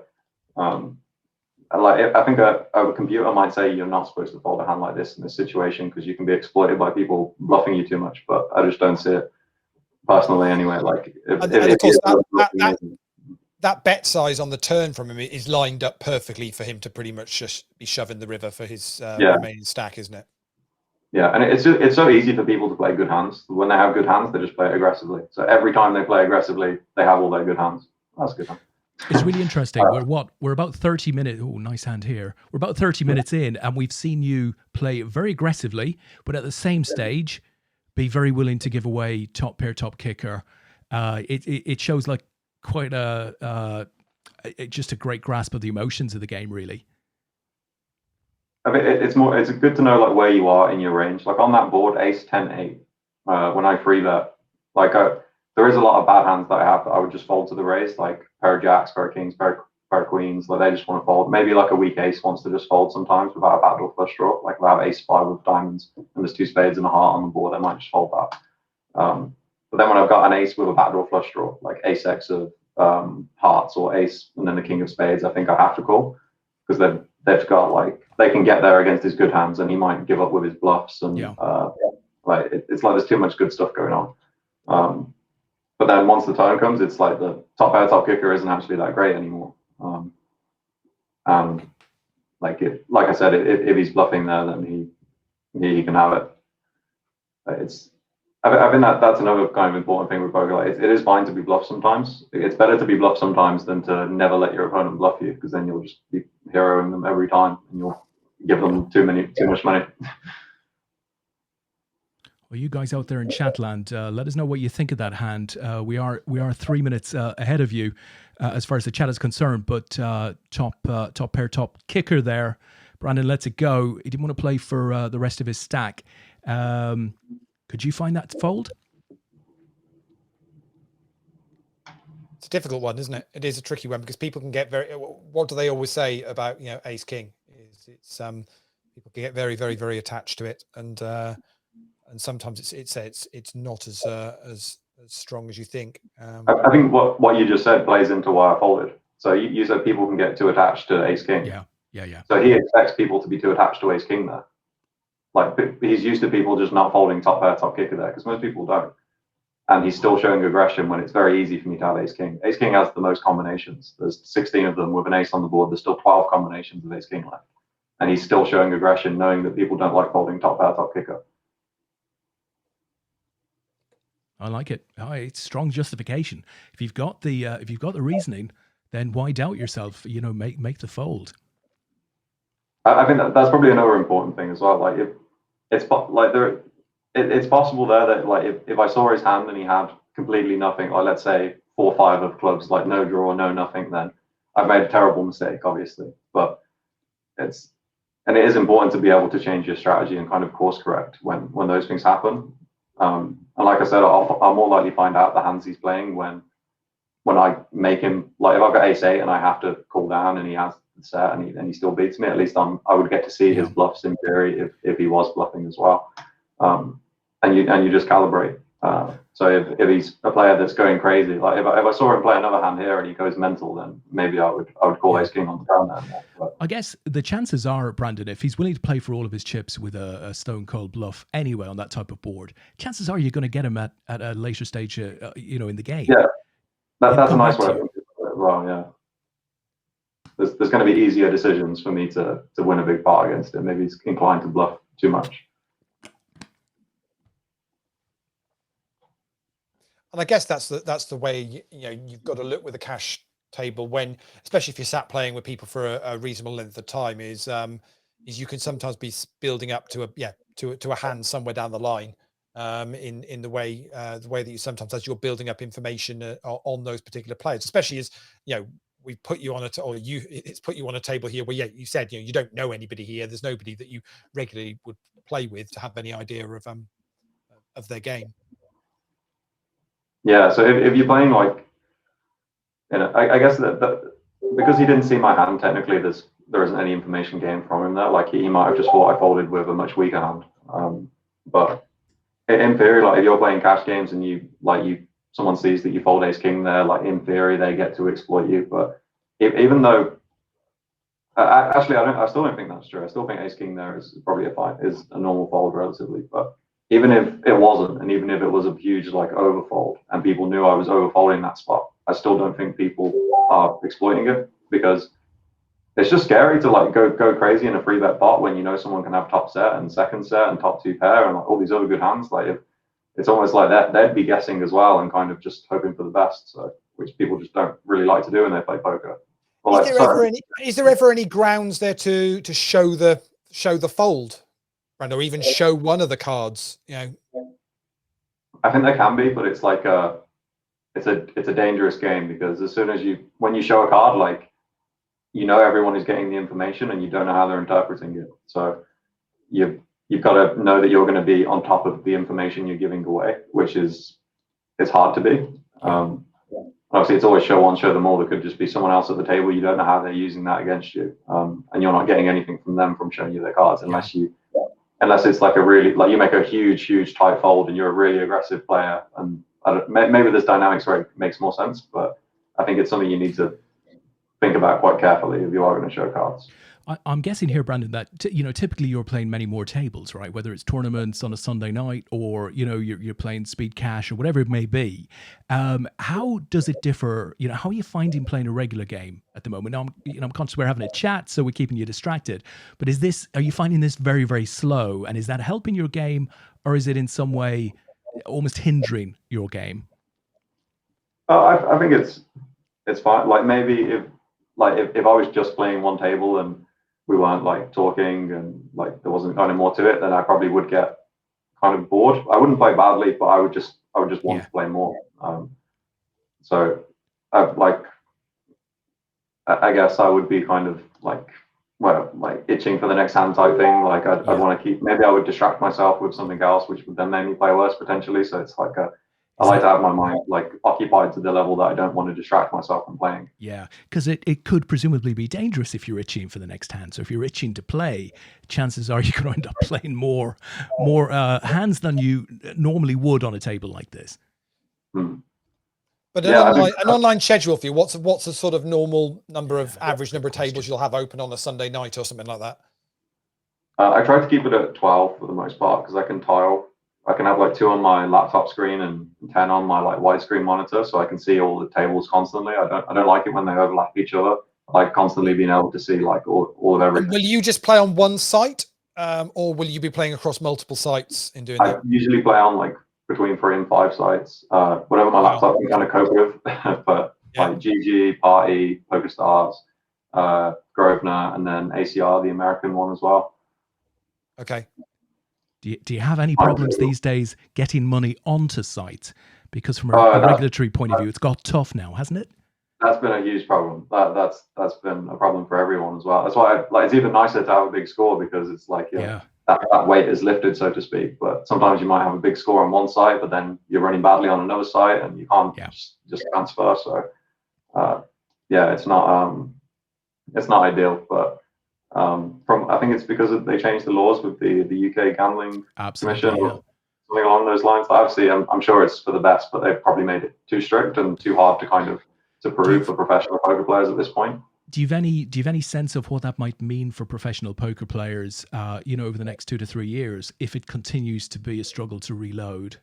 C: Like I think a computer might say you're not supposed to fold a hand like this in this situation because you can be exploited by people bluffing you too much, but I just don't see it personally anyway. Like
B: that bet size on the turn from him is lined up perfectly for him to pretty much just be shoving the river for his remaining stack, isn't it?
C: Yeah, and it's so easy for people to play good hands. When they have good hands, they just play it aggressively. So every time they play aggressively, they have all their good hands. That's good.
A: It's really interesting. We're about 30 minutes. Oh, nice hand here. We're about 30 minutes in, and we've seen you play very aggressively, but at the same stage, be very willing to give away top pair, top kicker. It shows like quite just a great grasp of the emotions of the game, really.
C: I mean, it's good to know like where you are in your range. Like on that board, ace 10 8. When I free bet, like there is a lot of bad hands that I have that I would just fold to the raise, like pair of jacks, pair of kings, pair of queens. Like they just want to fold. Maybe like a weak ace wants to just fold sometimes without a backdoor flush draw. Like if I have ace 5 with diamonds and there's 2 spades and a heart on the board, I might just fold that. But then when I've got an ace with a backdoor flush draw, like ace x of hearts or ace and then the king of spades, I think I have to call because they've got like they can get there against his good hands and he might give up with his bluffs and like it's like there's too much good stuff going on. But then once the turn comes, it's like the top pair, top kicker isn't actually that great anymore. And like I said, if he's bluffing there, then he can have it. I think that's another kind of important thing with poker. Like it is fine to be bluffed sometimes. It's better to be bluffed sometimes than to never let your opponent bluff you, because then you'll just be heroing them every time and you'll give them too much money.
A: Well, you guys out there in Chatland, let us know what you think of that hand. We are 3 minutes ahead of you as far as the chat is concerned, but top pair, top kicker there. Brandon lets it go. He didn't want to play for the rest of his stack. Could you find that fold?
B: It's a difficult one, isn't it? It is a tricky one because people can get very. What do they always say about ace king? It's people can get very, very, very attached to it, and sometimes it's not as strong as you think.
C: I think what you just said plays into why I folded. So you said people can get too attached to ace king.
A: Yeah.
C: So he expects people to be too attached to ace king there. Like he's used to people just not folding top pair, top kicker there, because most people don't. And he's still showing aggression when it's very easy for me to have ace king. Ace king has the most combinations. There's 16 of them with an ace on the board. There's still 12 combinations of ace king left. And he's still showing aggression, knowing that people don't like folding top pair, top kicker.
A: I like it. It's strong justification. If you've got the reasoning, then why doubt yourself? Make the fold.
C: I think that's probably another important thing as well. Like if it's like it's possible there that like if I saw his hand and he had completely nothing, like let's say 4-5 of clubs, like no draw, no nothing, then I've made a terrible mistake, obviously. But it is important to be able to change your strategy and kind of course correct when those things happen. And like I said, I'll more likely find out the hands he's playing when I make him, like if I've got ace 8 and I have to call down and he has the set and he still beats me, at least I would get to see his bluffs in theory if he was bluffing as well. And you just calibrate. So So if he's a player that's going crazy, like if I saw him play another hand here and he goes mental, then maybe I would call ace king on the turn there. But
A: I guess the chances are, Brandon, if he's willing to play for all of his chips with a stone cold bluff anyway on that type of board, chances are you're going to get him at a later stage, in the game.
C: Yeah, that's a
A: come
C: nice
A: back
C: way
A: to
C: of
A: you.
C: thinking about it as well. Yeah, there's going to be easier decisions for me to win a big part against him. Maybe he's inclined to bluff too much.
B: And I guess that's the way you've got to look with a cash table when, especially if you're sat playing with people for a reasonable length of time, is you can sometimes be building up to a hand somewhere down the line, in the way that you sometimes, as you're building up information on those particular players, especially as we put you on it's put you on a table here where you said you don't know anybody here. There's nobody that you regularly would play with to have any idea of their game.
C: Yeah, so if you're playing like, I guess that because he didn't see my hand, technically there isn't any information gained from him there. Like he might have just thought I folded with a much weaker hand. But in theory, like if you're playing cash games and someone sees that you fold ace king there, like in theory they get to exploit you. But even though actually I still don't think that's true. I still think ace king there is probably is a normal fold relatively, but even if it wasn't, and even if it was a huge like overfold, and people knew I was overfolding that spot, I still don't think people are exploiting it, because it's just scary to like go crazy in a free bet pot when someone can have top set and second set and top two pair and like all these other good hands. Like it's almost like that they'd be guessing as well and kind of just hoping for the best. So which people just don't really like to do when they play poker. Well,
B: is there ever any grounds there to show the fold? Or even show one of the cards,
C: I think there can be, but it's like it's a dangerous game, because as soon as when you show a card, like everyone is getting the information and you don't know how they're interpreting it. So you've got to know that you're going to be on top of the information you're giving away, which it's hard to be. Obviously, it's always show one, show them all. There could just be someone else at the table. You don't know how they're using that against you, and you're not getting anything from them from showing you their cards unless it's like a really, like you make a huge tight fold and you're a really aggressive player. And maybe there's dynamics where it makes more sense, but I think it's something you need to think about quite carefully if you are going to show cards.
A: I'm guessing here, Brandon, that typically you're playing many more tables, right? Whether it's tournaments on a Sunday night or you're playing speed cash or whatever it may be. How does it differ? How are you finding playing a regular game at the moment? Now, I'm conscious we're having a chat, so we're keeping you distracted. But are you finding this very, very slow? And is that helping your game, or is it in some way almost hindering your game?
C: I think it's fine. Like maybe if I was just playing one table and we weren't like talking and like there wasn't kind of more to it, then I probably would get kind of bored. I wouldn't play badly, but I would just want to play more. So I guess I would be kind of like itching for the next hand type thing. Like I'd want to maybe I would distract myself with something else, which would then make me play worse potentially. So it's like I like to have my mind like occupied to the level that I don't want to distract myself from playing.
A: Yeah, because it could presumably be dangerous if you're itching for the next hand. So if you're itching to play, chances are you're going to end up playing more hands than you normally would on a table like this.
B: But an online schedule for you, what's a sort of normal average number of tables you'll have open on a Sunday night or something like that?
C: I try to keep it at 12 for the most part, because I can tile. I can have like 2 on my laptop screen and 10 on my like widescreen monitor, so I can see all the tables constantly. I don't like it when they overlap each other. I like constantly being able to see like all of everything.
B: And will you just play on one site, or will you be playing across multiple sites in doing that?
C: I usually play on like between 3 and 5 sites, whatever my laptop can kind of cope with. But like GG, Party, PokerStars, Grosvenor, and then ACR, the American one as well.
B: Okay.
A: Do you have any problems these days getting money onto site? Because from a regulatory point of view, it's got tough now, hasn't it?
C: That's been a huge problem. That's been a problem for everyone as well. That's why it's even nicer to have a big score, because it's like that weight is lifted, so to speak. But sometimes you might have a big score on one site, but then you're running badly on another site and you can't just transfer. So it's not ideal, but I think it's because they changed the laws with the UK gambling commission. something along those lines. Obviously, I'm sure it's for the best, but they've probably made it too strict and too hard to kind of to prove for professional poker players at this point.
A: Do you have any sense of what that might mean for professional poker players, over the next 2 to 3 years, if it continues to be a struggle to reload?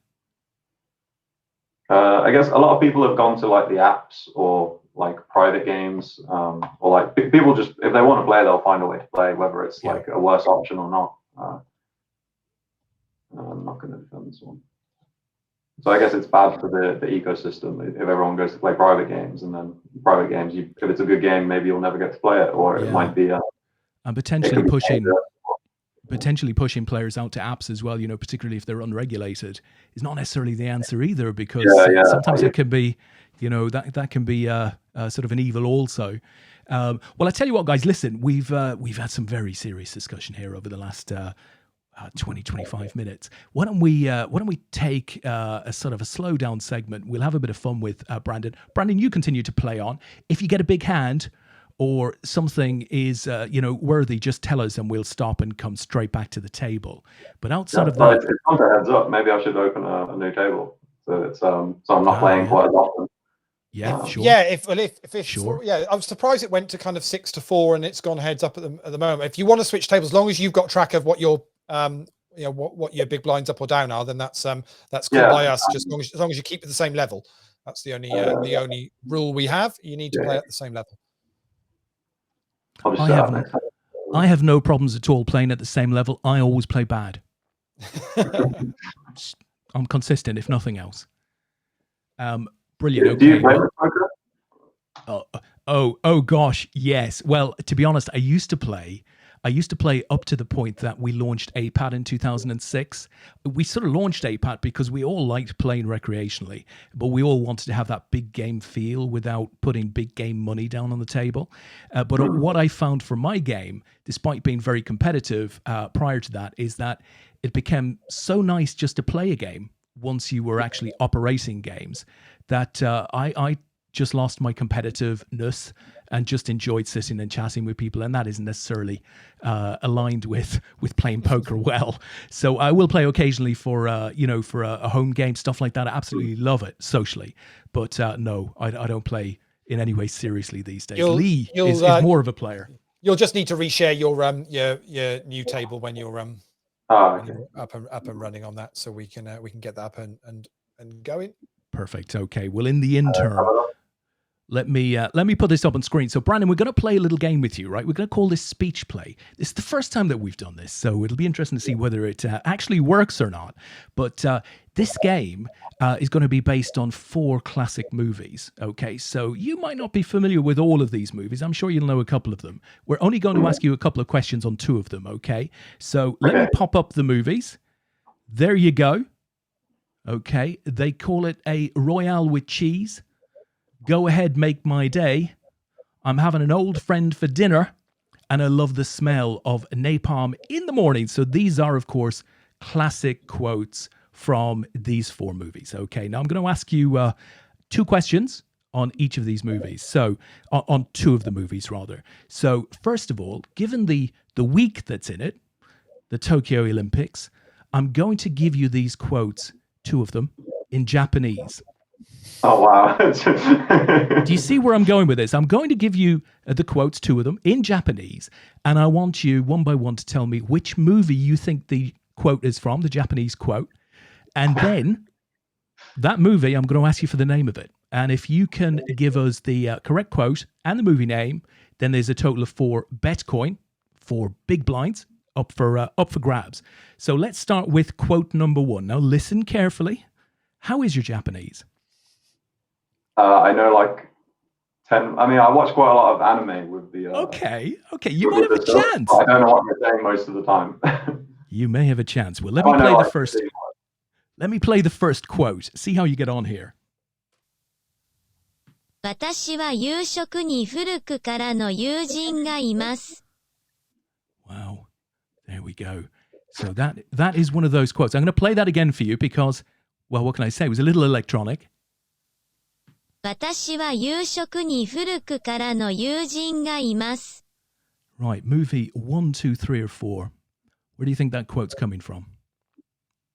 C: I guess a lot of people have gone to like the apps or like private games, or like people just, if they want to play, they'll find a way to play, whether it's like a worse option or not. I'm not going to defend this one. So I guess it's bad for the ecosystem if everyone goes to play private games, and then private games, if it's a good game, maybe you'll never get to play it, or it might be.
A: And potentially pushing players out to apps as well, particularly if they're unregulated, is not necessarily the answer either, because sometimes it can be, that can be sort of an evil also. Well, I tell you what, guys, listen, we've had some very serious discussion here over the last 25 minutes. Why don't we take a sort of a slow down segment? We'll have a bit of fun with Brandon. Brandon, you continue to play on. If you get a big hand or something is worthy, just tell us and we'll stop and come straight back to the table. But outside of that,
C: it's time to heads up. Maybe I should open a new table, so it's so I'm not playing quite as often.
A: Yeah, sure.
B: Yeah, if it's
A: Sure.
B: I was surprised it went to kind of 6-4 and it's gone heads up at the moment. If you want to switch tables, as long as you've got track of what your what your big blinds up or down are, then that's cool by us. Just as long as you keep at the same level, that's the only rule we have. You need to play at the same level.
A: I have no problems at all playing at the same level. I always play bad. I'm consistent, if nothing else. Brilliant. Okay.
C: Do you play poker?
A: Oh gosh, yes. Well, to be honest, I used to play up to the point that we launched APAT in 2006. We sort of launched APAT because we all liked playing recreationally, but we all wanted to have that big game feel without putting big game money down on the table. But what I found for my game, despite being very competitive prior to that, is that it became so nice just to play a game once you were actually operating games that I just lost my competitiveness and just enjoyed sitting and chatting with people, and that isn't necessarily aligned with playing poker well. So I will play occasionally for a home game, stuff like that. I absolutely love it socially, but no, I don't play in any way seriously these days. Lee is more of a player.
B: You'll just need to reshare your new table when you're when you're up and running on that, so we can get that up and going.
A: Perfect. Okay. Well, in the interim, let me put this up on screen. So, Brandon, we're going to play a little game with you, right? We're going to call this speech play. This is the first time that we've done this, so it'll be interesting to see whether it actually works or not. But this game is going to be based on 4 classic movies, okay? So you might not be familiar with all of these movies. I'm sure you'll know a couple of them. We're only going to ask you a couple of questions on 2 of them, okay? So let me pop up the movies. There you go. Okay, they call it a Royale with cheese. Go ahead, make my day. I'm having an old friend for dinner, and I love the smell of napalm in the morning. So these are, of course, classic quotes from these 4 movies. Okay, now I'm going to ask you 2 questions on each of these movies. So on 2 of the movies, rather. So first of all, given the week that's in it, the Tokyo Olympics, I'm going to give you these quotes, 2 of them, in Japanese.
C: Oh, wow.
A: Do you see where I'm going with this? I'm going to give you the quotes, 2 of them, in Japanese, and I want you, one by one, to tell me which movie you think the quote is from, the Japanese quote, and then that movie, I'm going to ask you for the name of it. And if you can give us the correct quote and the movie name, then there's a total of 4 bet coin, 4 big blinds, up for grabs. So let's start with quote number 1. Now listen carefully. How is your Japanese?
C: I know like 10. I mean, I watch quite a lot of anime with the.
A: Okay. You might have a chance.
C: I don't know what you're saying most of the time.
A: You may have a chance. Well, let me play the first. Let me play the first quote. See how you get on here.
D: 私は夕食に古くからの友人がいます。
A: Wow. There we go. So that is one of those quotes. I'm going to play that again for you because, well, what can I say? It was a little electronic.
D: 私は夕食に古くからの友人がいます。
A: Right, movie 1, 2, 3, or 4. Where do you think that quote's coming from?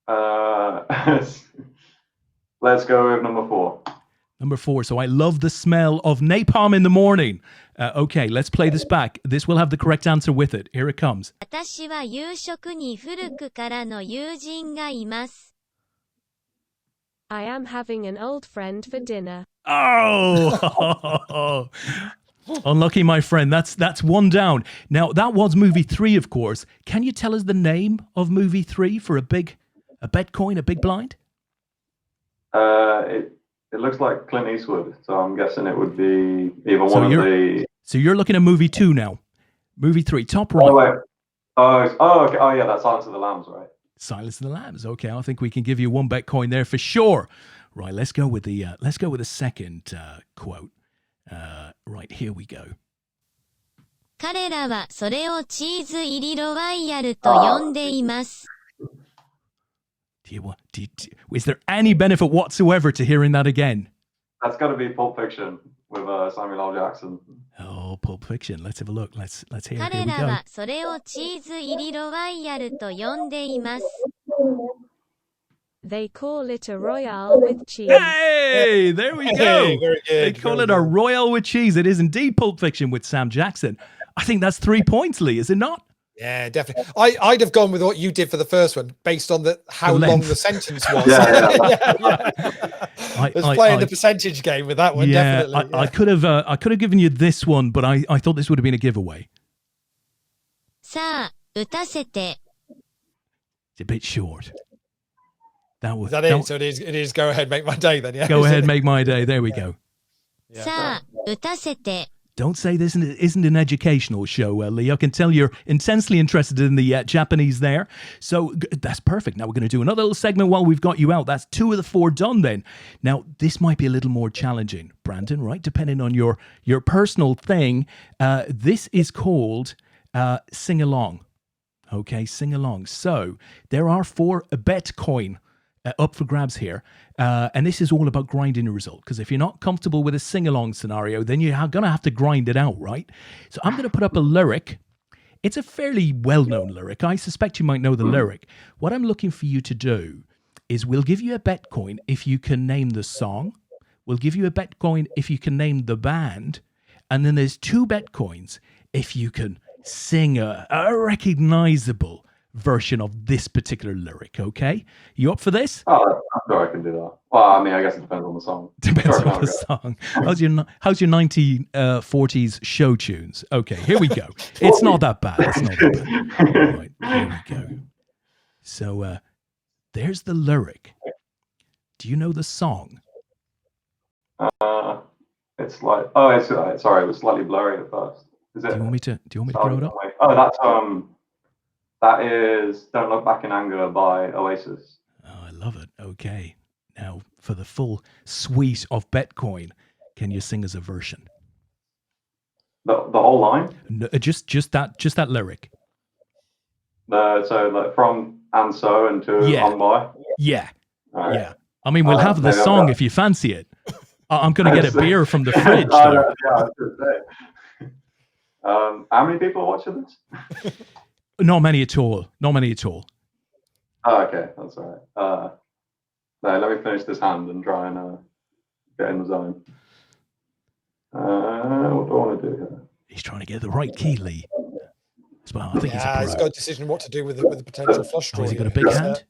C: Let's go with number 4.
A: Number 4. So I love the smell of napalm in the morning. Okay, let's play this back. This will have the correct answer with it. Here it comes.
D: 私は夕食に古くからの友人がいます。
E: I am having an old friend for dinner.
A: Oh! Unlucky, my friend. That's one down. Now, that was movie 3, of course. Can you tell us the name of movie 3 for a bet coin, a big blind?
C: It looks like Clint Eastwood, so I'm guessing it would be either one of the...
A: So you're looking at movie 2 now. Movie 3, top right.
C: Oh, wait. Okay. Oh, yeah, that's Silence of the Lambs, right?
A: Silence of the Lambs. Okay, I think we can give you one bet coin there for sure. Right, let's go with the second quote. Right, here we go.
D: 彼らはそれをチーズ入りロワイヤルと呼んでいます。
A: Is there any benefit whatsoever to hearing that again?
C: That's got to be Pulp Fiction with Samuel L. Jackson.
A: Oh, Pulp Fiction. Let's have a look. Let's hear it.
D: 彼らはそれをチーズ入りロワイヤルと呼んでいます。
E: They call it a royale with cheese.
A: Hey, there we go.
B: Hey, very good.
A: They call it a royale with cheese. It is indeed Pulp Fiction with Sam Jackson. I think that's 3 points, Lee, is it not?
B: Yeah, definitely. I'd have gone with what you did for the first one, based on how long the sentence was.
C: Yeah.
B: Let's play the percentage game with that one.
A: Yeah,
B: definitely.
A: I could have given you this one, but I thought this would have been a giveaway.
D: さあ、打たせて。
A: It's a bit short.
B: Is that it? So it is. Go ahead, make my day then. Yeah.
A: Go ahead, make my day. There we go.
D: さあ、打たせて。
A: Don't say this isn't an educational show, Lee. I can tell you're intensely interested in the Japanese there. So that's perfect. Now we're going to do another little segment while we've got you out. That's 2 of the 4 done then. Now, this might be a little more challenging, Brandon, right? Depending on your personal thing. This is called Sing Along. Okay, Sing Along. So there are 4 bet coin up for grabs here. And this is all about grinding a result. Because if you're not comfortable with a sing-along scenario, then you're going to have to grind it out, right? So I'm going to put up a lyric. It's a fairly well-known lyric. I suspect you might know the lyric. What I'm looking for you to do is we'll give you a bet coin if you can name the song. We'll give you a bet coin if you can name the band. And then there's 2 bet coins if you can sing a recognizable version of this particular lyric, okay? You up for this?
C: Oh, I'm sure I can do that. Well, I mean, I guess it depends on the song.
A: Depends on the song. How's your 1940s show tunes? Okay, here we go. It's not that bad. It's not that bad. Right, here we go. So there's the lyric. Do you know the song?
C: It's like sorry, it was slightly blurry at first. Is it?
A: Do you want me to throw it up?
C: Oh, that is "Don't Look Back in Anger" by Oasis.
A: Oh, I love it. Okay, now for the full suite of Betcoin, can you sing us a version?
C: The whole line?
A: No, just that lyric.
C: So like from "and so" and to "on by."
A: Yeah,
C: right.
A: Yeah. I mean, we'll have the song if you fancy it. I'm going to get a beer from the fridge.
C: Yeah, I was going to say. How many people are watching this?
A: Not many at all. Not many at all.
C: Oh, okay, that's all right. No, let me finish this hand and try and get in the zone. What do I want to do here?
A: He's trying to get the right key, Lee. Well, I think he's
B: got a decision what to do with the potential flush draw.
A: Has he got a big hand?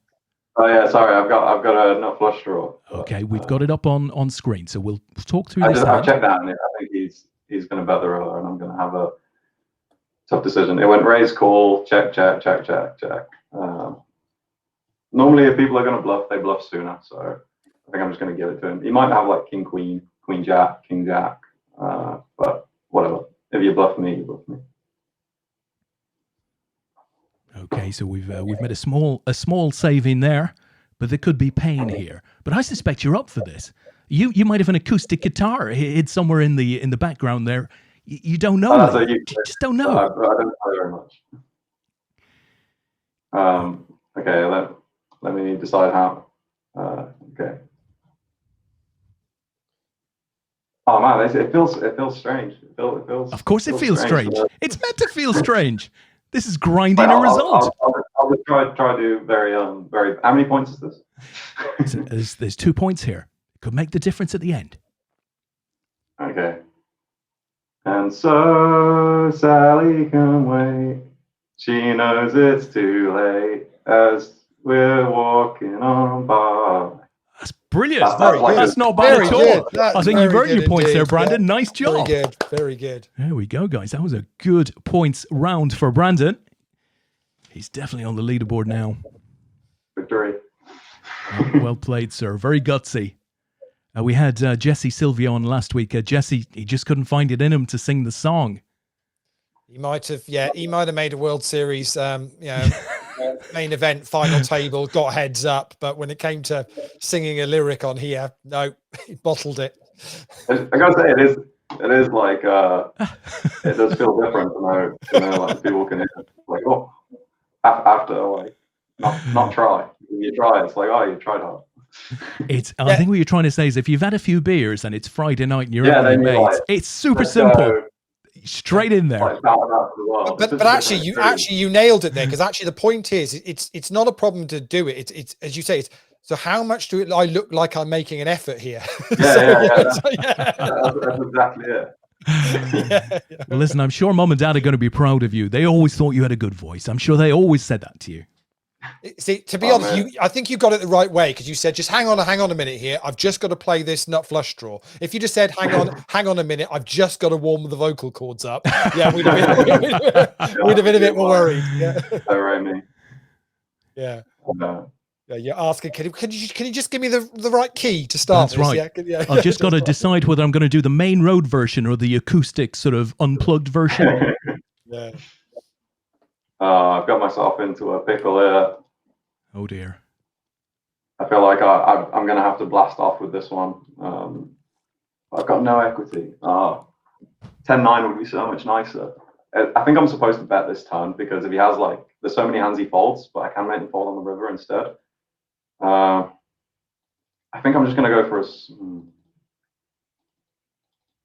C: Oh yeah, sorry, I've got enough flush draw.
A: Okay, we've got it up on screen, so we'll talk through this.
C: I've checked that, and I think he's going to bet the roller, and I'm going to have a tough decision. It went raise, call, check. Normally, if people are going to bluff, they bluff sooner. So I think I'm just going to give it to him. He might have like king, queen, queen, jack, king, jack, but whatever. If you bluff me, you bluff me.
A: Okay, so we've made a small save in there, but there could be pain here. But I suspect you're up for this. You might have an acoustic guitar hid somewhere in the background there. You don't know.
C: So
A: you just don't know.
C: I don't play very much. Okay, let me decide how. Okay. Oh man, it feels strange. It feels.
A: Of course, it feels strange. It's meant to feel strange. This is grinding
C: Wait,
A: a result.
C: I'll just try to do very. How many points is this?
A: There's 2 points here. Could make the difference at the end.
C: Okay. And so Sally can wait. She knows it's too late as we're walking on by.
A: That's brilliant.
C: That's
A: not bad
B: Very
A: at all.
B: good. That's
A: I think you've
B: very
A: earned your
B: good
A: points there,
B: indeed.
A: Brandon.
B: Yeah.
A: Nice job.
B: Very good. Very good.
A: There we go, guys. That was a good points round for Brandon. He's definitely on the leaderboard now.
C: Victory.
A: Well played, sir. Very gutsy. We had Jesse Silvio on last week. Jesse, he just couldn't find it in him to sing the song.
B: He might have made a World Series, main event, final table, got heads up. But when it came to singing a lyric on here, no, he bottled it.
C: I gotta say, it is like it does feel different to know like people can like after like not try. When you try, it's like you tried hard.
A: I think what you're trying to say is if you've had a few beers and it's Friday night and you're out with your
C: then
A: mates,
C: like,
A: it's super simple. Straight in there.
C: Like,
B: But actually, you nailed it there, because actually the point is it's not a problem to do it. It's as you say, it's so how much do I look like I'm making an effort here?
C: That's exactly it.
A: Well, listen, I'm sure mom and dad are going to be proud of you. They always thought you had a good voice. I'm sure they always said that to you.
B: See, to be honest, I think you got it the right way, because you said, just hang on a minute here. I've just got to play this nut flush draw. If you just said, hang on a minute, I've just got to warm the vocal cords up. Yeah, we'd have been a bit more worried. Yeah.
C: Right, me.
B: Yeah.
C: No.
B: Yeah, you're asking, can you just give me the right key to start?
A: That's right.
B: Yeah.
A: I've just got to decide whether I'm going to do the main road version or the acoustic sort of unplugged version.
B: Yeah.
C: I've got myself into a pickle here.
A: Oh dear.
C: I feel like I'm going to have to blast off with this one. I've got no equity. 10-9 would be so much nicer. I think I'm supposed to bet this turn, because if he has there's so many hands he folds, but I can make him fold on the river instead. I think I'm just going to go for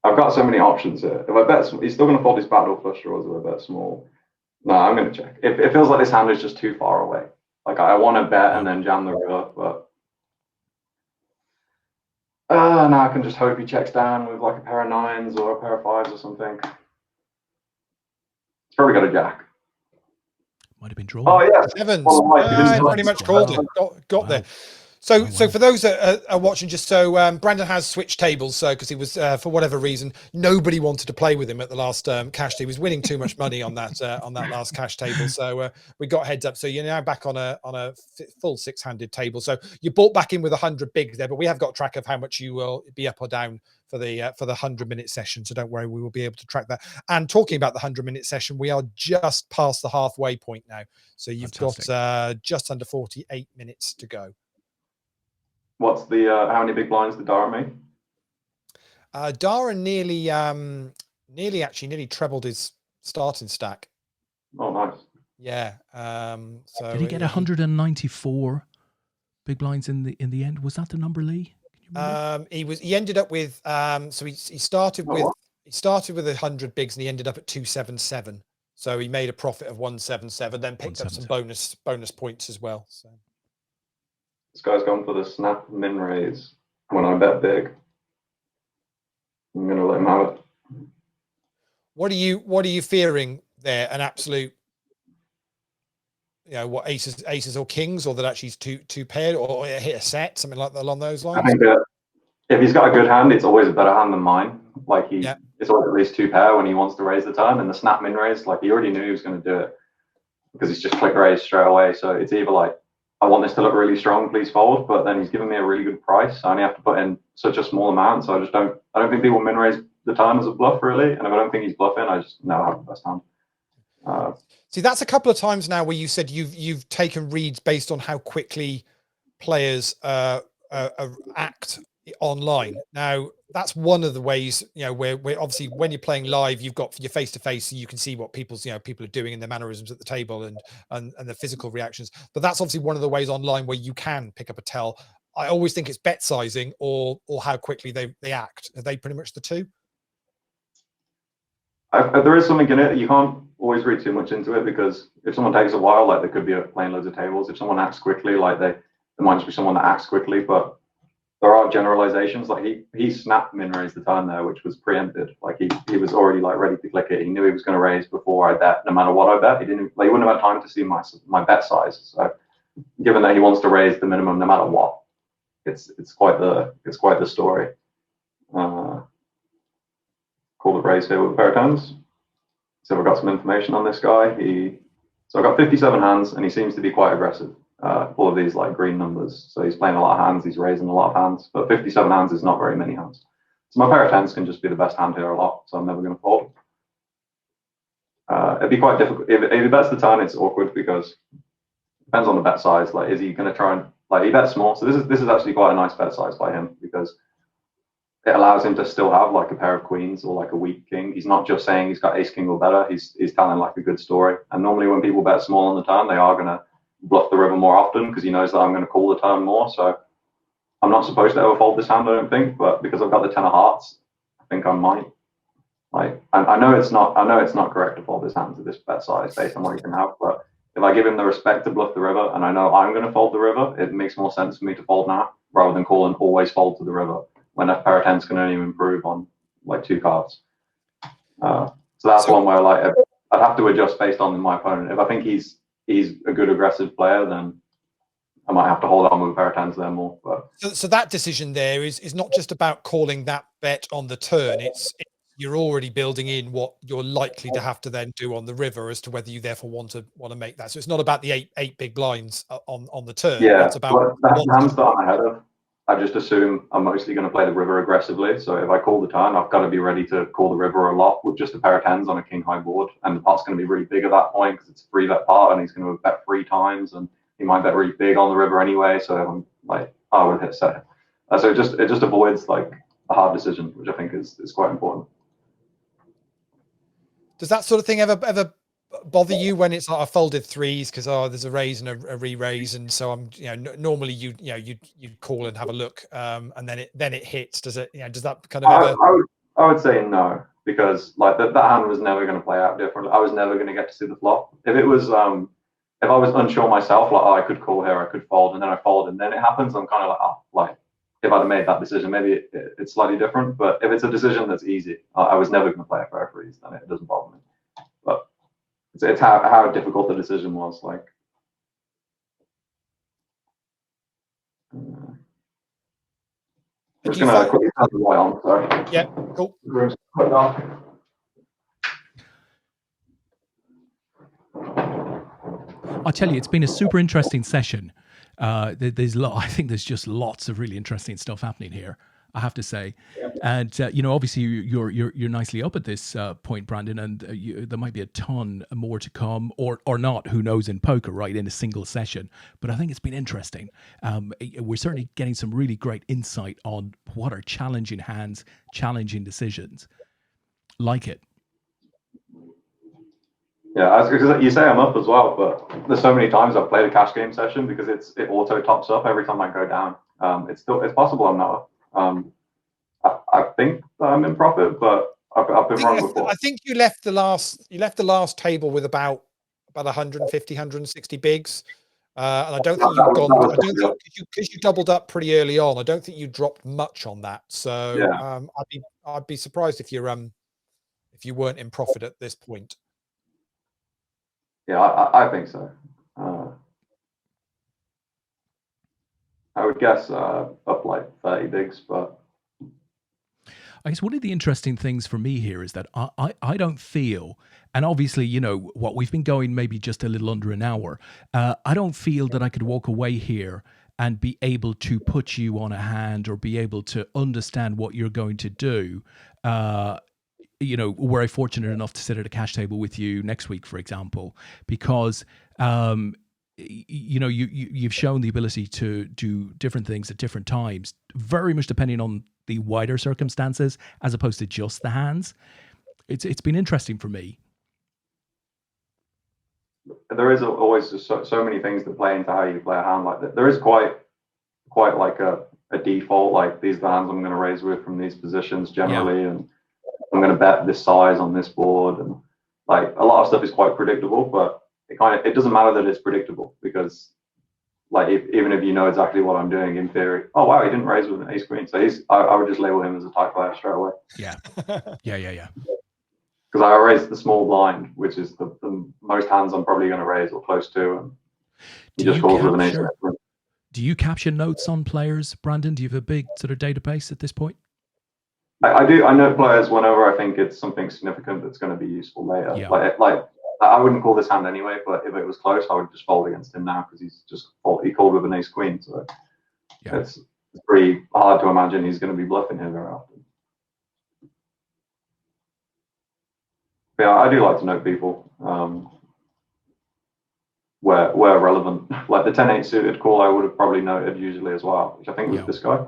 C: I've got so many options here. If I bet, he's still going to fold his backdoor flush draws if I bet small. No, I'm going to check. It feels like this hand is just too far away. Like I want to bet and then jam the river, but now I can just hope he checks down with like a pair of nines or a pair of fives or something. It's probably got a jack.
A: Might have been drawn.
C: Oh yeah,
B: Sevens.
C: Sevens.
B: Pretty much called it. Got there. So for those that are watching, just so Brandon has switched tables, so because he was for whatever reason nobody wanted to play with him at the last cash table. He was winning too much money on that last cash table, so we got heads up. So you're now back on a full six-handed table. So you bought back in with 100 bigs there, but we have got track of how much you will be up or down for the 100-minute session. So don't worry, we will be able to track that. And talking about the 100-minute session, we are just past the halfway point now. So you've got just under 48 minutes to go.
C: What's the how many big blinds did Dara make?
B: Dara nearly trebled his starting stack.
C: Oh, nice.
B: Yeah. So
A: did he get 194 big blinds in the end? Was that the number, Lee?
B: He ended up with so he started with 100 bigs and he ended up at 277. So he made a profit of 177, then picked up some bonus points as well. So
C: this guy's gone for the snap min raise when I bet big. I'm gonna let him have it.
B: What are you fearing there? An absolute, what, aces or kings, or that actually is two paired, or hit a set, something like that along those lines?
C: I think that if he's got a good hand, it's always a better hand than mine. Like it's always at least two pair when he wants to raise the turn, and the snap min raise, like he already knew he was going to do it because he's just click raise straight away. So it's either like, I want this to look really strong, please fold, but then he's giving me a really good price. So I only have to put in such a small amount. So I don't think people min raise the turn as a bluff really. And if I don't think he's bluffing, I just know I have the best hand.
B: See, that's a couple of times now where you said you've taken reads based on how quickly players act online. Now that's one of the ways, where obviously when you're playing live, you've got your face to face, so you can see what people are doing in their mannerisms at the table and the physical reactions. But that's obviously one of the ways online where you can pick up a tell. I always think it's bet sizing or how quickly they act. Are they pretty much the two?
C: There is something in it. You can't always read too much into it, because if someone takes a while, like, they could be playing loads of tables. If someone acts quickly, like, there might just be someone that acts quickly, but there are generalizations. Like, he snapped min raise the turn there, which was preempted. Like, he was already, like, ready to click it. He knew he was going to raise before I bet, no matter what I bet. He wouldn't have had time to see my bet size. So given that he wants to raise the minimum no matter what, it's quite the story. Call it raise here with a pair of tens. So we've got some information on this guy. So I've got 57 hands, and he seems to be quite aggressive. All of these, like, green numbers. So he's playing a lot of hands, he's raising a lot of hands, but 57 hands is not very many hands. So my pair of tens can just be the best hand here a lot, so I'm never going to fold. It'd be quite difficult. If he bets the turn, it's awkward, because it depends on the bet size. Like, is he going to try and, like, he bets small. So this is actually quite a nice bet size by him, because it allows him to still have, like, a pair of queens or, like, a weak king. He's not just saying he's got ace king or better. He's telling, like, a good story. And normally when people bet small on the turn, they are going to bluff the river more often, because he knows that I'm going to call the turn more. So I'm not supposed to ever fold this hand, I don't think, but because I've got the 10 of hearts, I think I might. Like, I know it's not correct to fold this hand to this bet size based on what he can have, but if I give him the respect to bluff the river, and I know I'm going to fold the river, it makes more sense for me to fold now rather than call and always fold to the river when a pair of tens can only improve on, like, 2 cards. So that's one where, like, I'd have to adjust based on my opponent. If I think he's a good aggressive player, then I might have to hold on with a pair of tens there more. But
B: so that decision there is not just about calling that bet on the turn. It's you're already building in what you're likely to have to then do on the river as to whether you therefore want to make that. So it's not about the eight big blinds on the turn.
C: Yeah,
B: it's about
C: the hands that I'm ahead of. I just assume I'm mostly going to play the river aggressively. So if I call the turn, I've got to be ready to call the river a lot with just a pair of tens on a king high board. And the pot's going to be really big at that point, because it's a 3-bet pot, and he's going to bet 3 times, and he might bet really big on the river anyway. So I'm like, I would hit set. So it just avoids, like, a hard decision, which I think is quite important.
B: Does that sort of thing ever bother you when it's like I folded 3s because there's a raise and a re-raise, and so I'm normally you'd call and have a look, and then it hits. Does it does that kind of
C: I would say no, because, like, that hand was never going to play out differently. I was never going to get to see the flop. If it was if I was unsure myself, like, I could call here, I could fold, and then I fold, and then it happens, I'm kind of like, like, if I'd have made that decision, maybe it's slightly different. But if it's a decision that's easy, I was never going to play a pair of 3s, then it doesn't bother me. But it's how difficult the decision was. Like, I'm just going to quickly turn the light on. Sorry.
B: Yeah, cool.
A: I'll tell you, it's been a super interesting session. I think there's just lots of really interesting stuff happening here, I have to say. And obviously you're nicely up at this point, Brandon, and there might be a ton more to come, or not. Who knows in poker, right? In a single session, but I think it's been interesting. We're certainly getting some really great insight on what are challenging hands, challenging decisions. Like it.
C: Yeah, because you say I'm up as well, but there's so many times I've played a cash game session because it auto tops up every time I go down. It's possible I'm not up. I think that I'm in profit, but I've been wrong before.
B: I think you left the last table with about 150, 160 bigs, and I don't think you've gone. I don't think because you doubled up pretty early on. I don't think you dropped much on that. So
C: yeah.
B: I'd be surprised if you weren't in profit at this point.
C: Yeah, I think so. I would guess up like 30 bigs, but
A: I guess one of the interesting things for me here is that I don't feel, and obviously, what we've been going maybe just a little under an hour, I don't feel that I could walk away here and be able to put you on a hand or be able to understand what you're going to do. Were I fortunate enough to sit at a cash table with you next week, for example, because you've shown the ability to do different things at different times, very much depending on the wider circumstances as opposed to just the hands. It's been interesting for me.
C: There is always just so many things that play into how you play a hand. Like there is quite like a default, like these are the hands I'm going to raise with from these positions generally, and I'm going to bet this size on this board, and like a lot of stuff is quite predictable, but it doesn't matter that it's predictable, because like even if you know exactly what I'm doing in theory, oh wow, he didn't raise with an ace queen, so I would just label him as a tight player straight away.
A: Yeah.
C: Because I raised the small blind, which is the most hands I'm probably going to raise or close to, and he just calls with an ace.
A: Do you capture notes on players, Brandon? Do you have a big sort of database at this point?
C: I do. I know players whenever I think it's something significant that's going to be useful later.
A: Yeah.
C: Like I wouldn't call this hand anyway, but if it was close, I would just fold against him now, because he called with an ace queen. So
A: yeah.
C: It's pretty hard to imagine he's going to be bluffing here very often. But yeah, I do like to note people where relevant. Like the 10-8 suited call, I would have probably noted usually as well, which I think was this guy.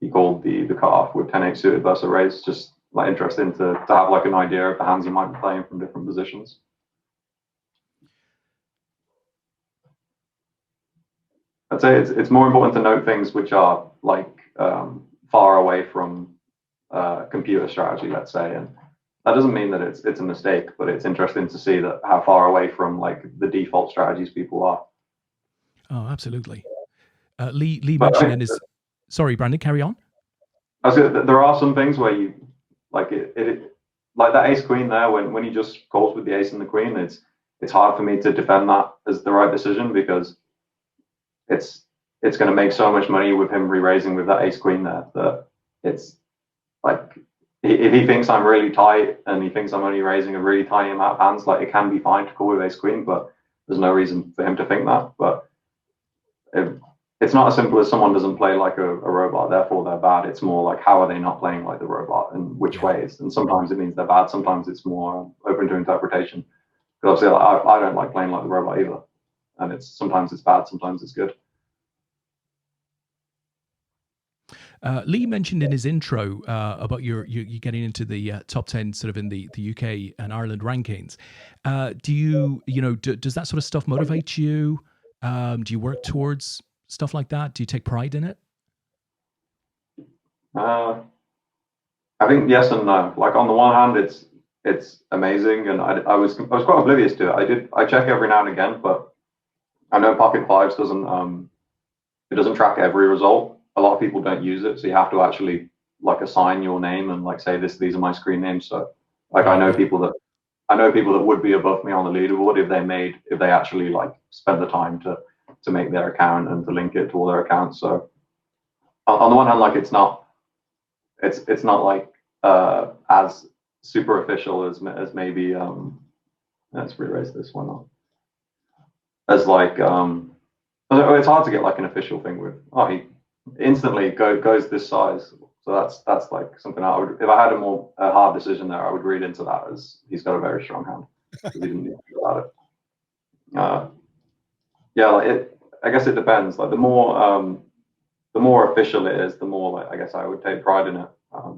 C: He called the cutoff with 10-8 suited versus a raise, just like interesting to have like an idea of the hands he might be playing from different positions. I'd say it's more important to note things which are like far away from computer strategy, let's say, and that doesn't mean that it's a mistake, but it's interesting to see that how far away from like the default strategies people are.
A: Oh, absolutely. Lee mentioned in his. Sorry, Brandon, carry on.
C: There are some things where you like it like that ace queen there, when he just calls with the ace and the queen, it's hard for me to defend that as the right decision, because it's going to make so much money with him re-raising with that ace queen there, that it's like, if he thinks I'm really tight and he thinks I'm only raising a really tiny amount of hands, like it can be fine to call with ace queen, but there's no reason for him to think that. But it's not as simple as someone doesn't play like a robot, therefore they're bad. It's more like, how are they not playing like the robot, and which ways? And sometimes it means they're bad. Sometimes it's more open to interpretation. Because obviously I don't like playing like the robot either. And sometimes it's bad, sometimes it's good.
A: Lee mentioned in his intro about you getting into the top 10 sort of in the UK and Ireland rankings. Does that sort of stuff motivate you? Do you work towards stuff like that? Do you take pride in it?
C: I think yes and no. Like on the one hand, it's amazing, and I was quite oblivious to it. I check every now and again, but I know Pocket Fives doesn't track every result. A lot of people don't use it, so you have to actually like assign your name and like say these are my screen names. So like I know people that would be above me on the leaderboard if they actually like spent the time to make their account and to link it to all their accounts. So on the one hand, like it's not like as super official as maybe let's re-raise this one up. As like it's hard to get like an official thing with he instantly goes this size. So that's like something I would, if I had a hard decision there, I would read into that as he's got a very strong hand, because he didn't need to think about it. I guess it depends. Like the more official it is, the more like I guess I would take pride in it. I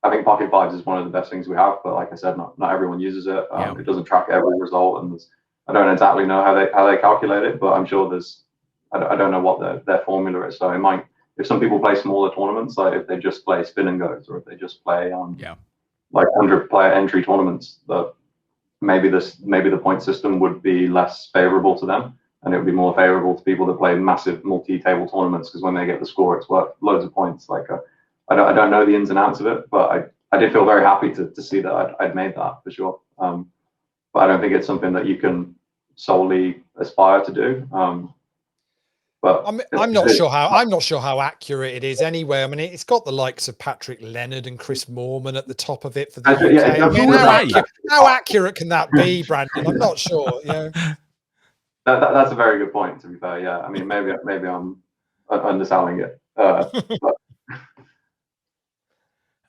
C: think Pocket Fives is one of the best things we have, but like I said, not everyone uses it. It doesn't track every result, and I don't exactly know how they calculate it, but I'm sure I don't know what their formula is. So it might, if some people play smaller tournaments, like if they just play spin and goes, or if they just play like 100-player entry tournaments, that maybe the point system would be less favorable to them, and it would be more favorable to people that play massive multi-table tournaments, because when they get the score, it's worth loads of points. Like I don't know the ins and outs of it, but I did feel very happy to see that I'd made that for sure. But I don't think it's something that you can solely aspire to do. But
B: I'm not sure how accurate it is anyway. I mean, it's got the likes of Patrick Leonard and Chris Moorman at the top of it for the UK.
C: Yeah,
B: I mean, how accurate can that be, Brandon? I'm not sure.
C: That's a very good point, to be fair. Yeah, I mean, maybe I'm underselling it.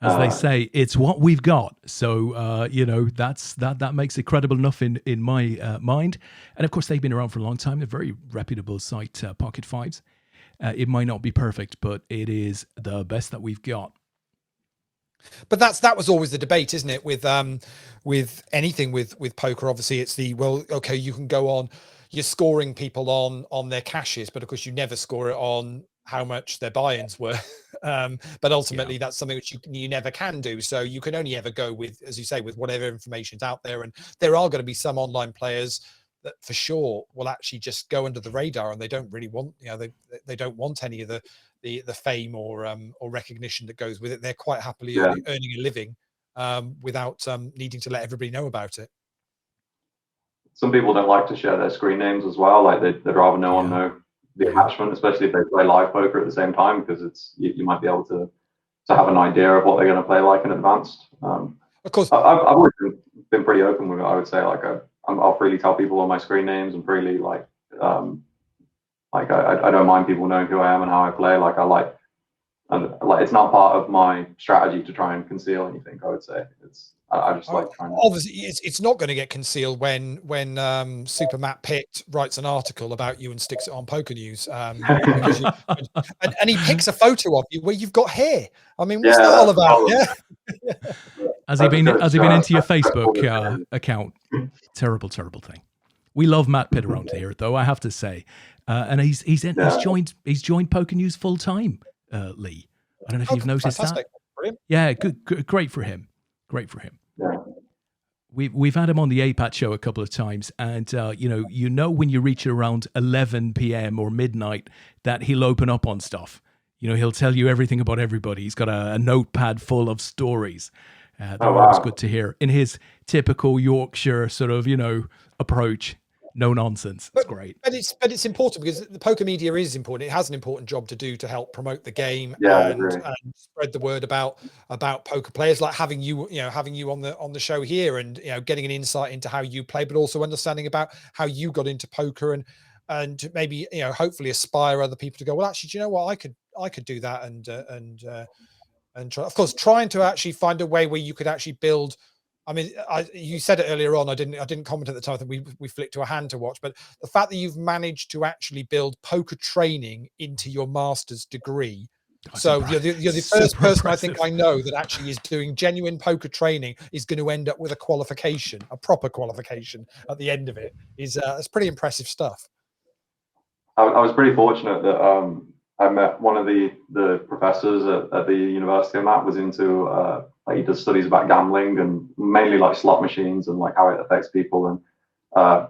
A: As they say, it's what we've got. So, that makes it credible enough in my mind. And of course, they've been around for a long time. They're a very reputable site, Pocket Fives. It might not be perfect, but it is the best that we've got.
B: But that was always the debate, isn't it? With anything with poker, obviously, it's you can go on, you're scoring people on their cashes, but of course, you never score it on how much their buy-ins were. But ultimately that's something which you never can do. So you can only ever go with, as you say, with whatever information's out there. And there are going to be some online players that for sure will actually just go under the radar, and they don't really want, they don't want any of the fame or recognition that goes with it. They're quite happily earning a living without needing to let everybody know about it.
C: Some people don't like to share their screen names as well. Like they'd rather no one know the attachment, especially if they play live poker at the same time, because it's you might be able to have an idea of what they're going to play like in advance.
B: Of course,
C: I've always been pretty open with it. I would say, like I'll freely tell people all my screen names, and freely I don't mind people knowing who I am and how I play. And it's not part of my strategy to try and conceal anything. I would say I just like trying to...
B: Obviously it's not going to get concealed when Super Matt Pitt writes an article about you and sticks it on Poker News, because and he picks a photo of you where you've got hair. I mean, what's that all about?
A: Has he been into your Facebook account? Terrible thing. We love Matt Pitt around here, though, I have to say, and he's joined Poker News full time. Lee, I don't know if you've noticed that. Brilliant. Yeah, good, great for him.
C: Yeah.
A: We've had him on the APAT show a couple of times, and when you reach around 11 p.m. or midnight that he'll open up on stuff. He'll tell you everything about everybody. He's got a notepad full of stories. They're always good to hear in his typical Yorkshire sort of approach. No nonsense. It's great.
B: But it's important, because the poker media is important. It has an important job to do to help promote the game and spread the word about poker players, like having you on the show here, and getting an insight into how you play, but also understanding about how you got into poker, and maybe hopefully aspire other people to go, well, actually, do you know what, I could do that, and try, of course, trying to actually find a way where you could actually build. I mean, you said it earlier on. I didn't comment at the time. I think we flicked to a hand to watch. But the fact that you've managed to actually build poker training into your master's degree. So you're the first person I think I know that actually is doing genuine poker training is going to end up with a qualification, a proper qualification at the end of it. It's pretty impressive stuff.
C: I was pretty fortunate that I met one of the professors at the university I'm at was into he does studies about gambling, and mainly like slot machines and like how it affects people. And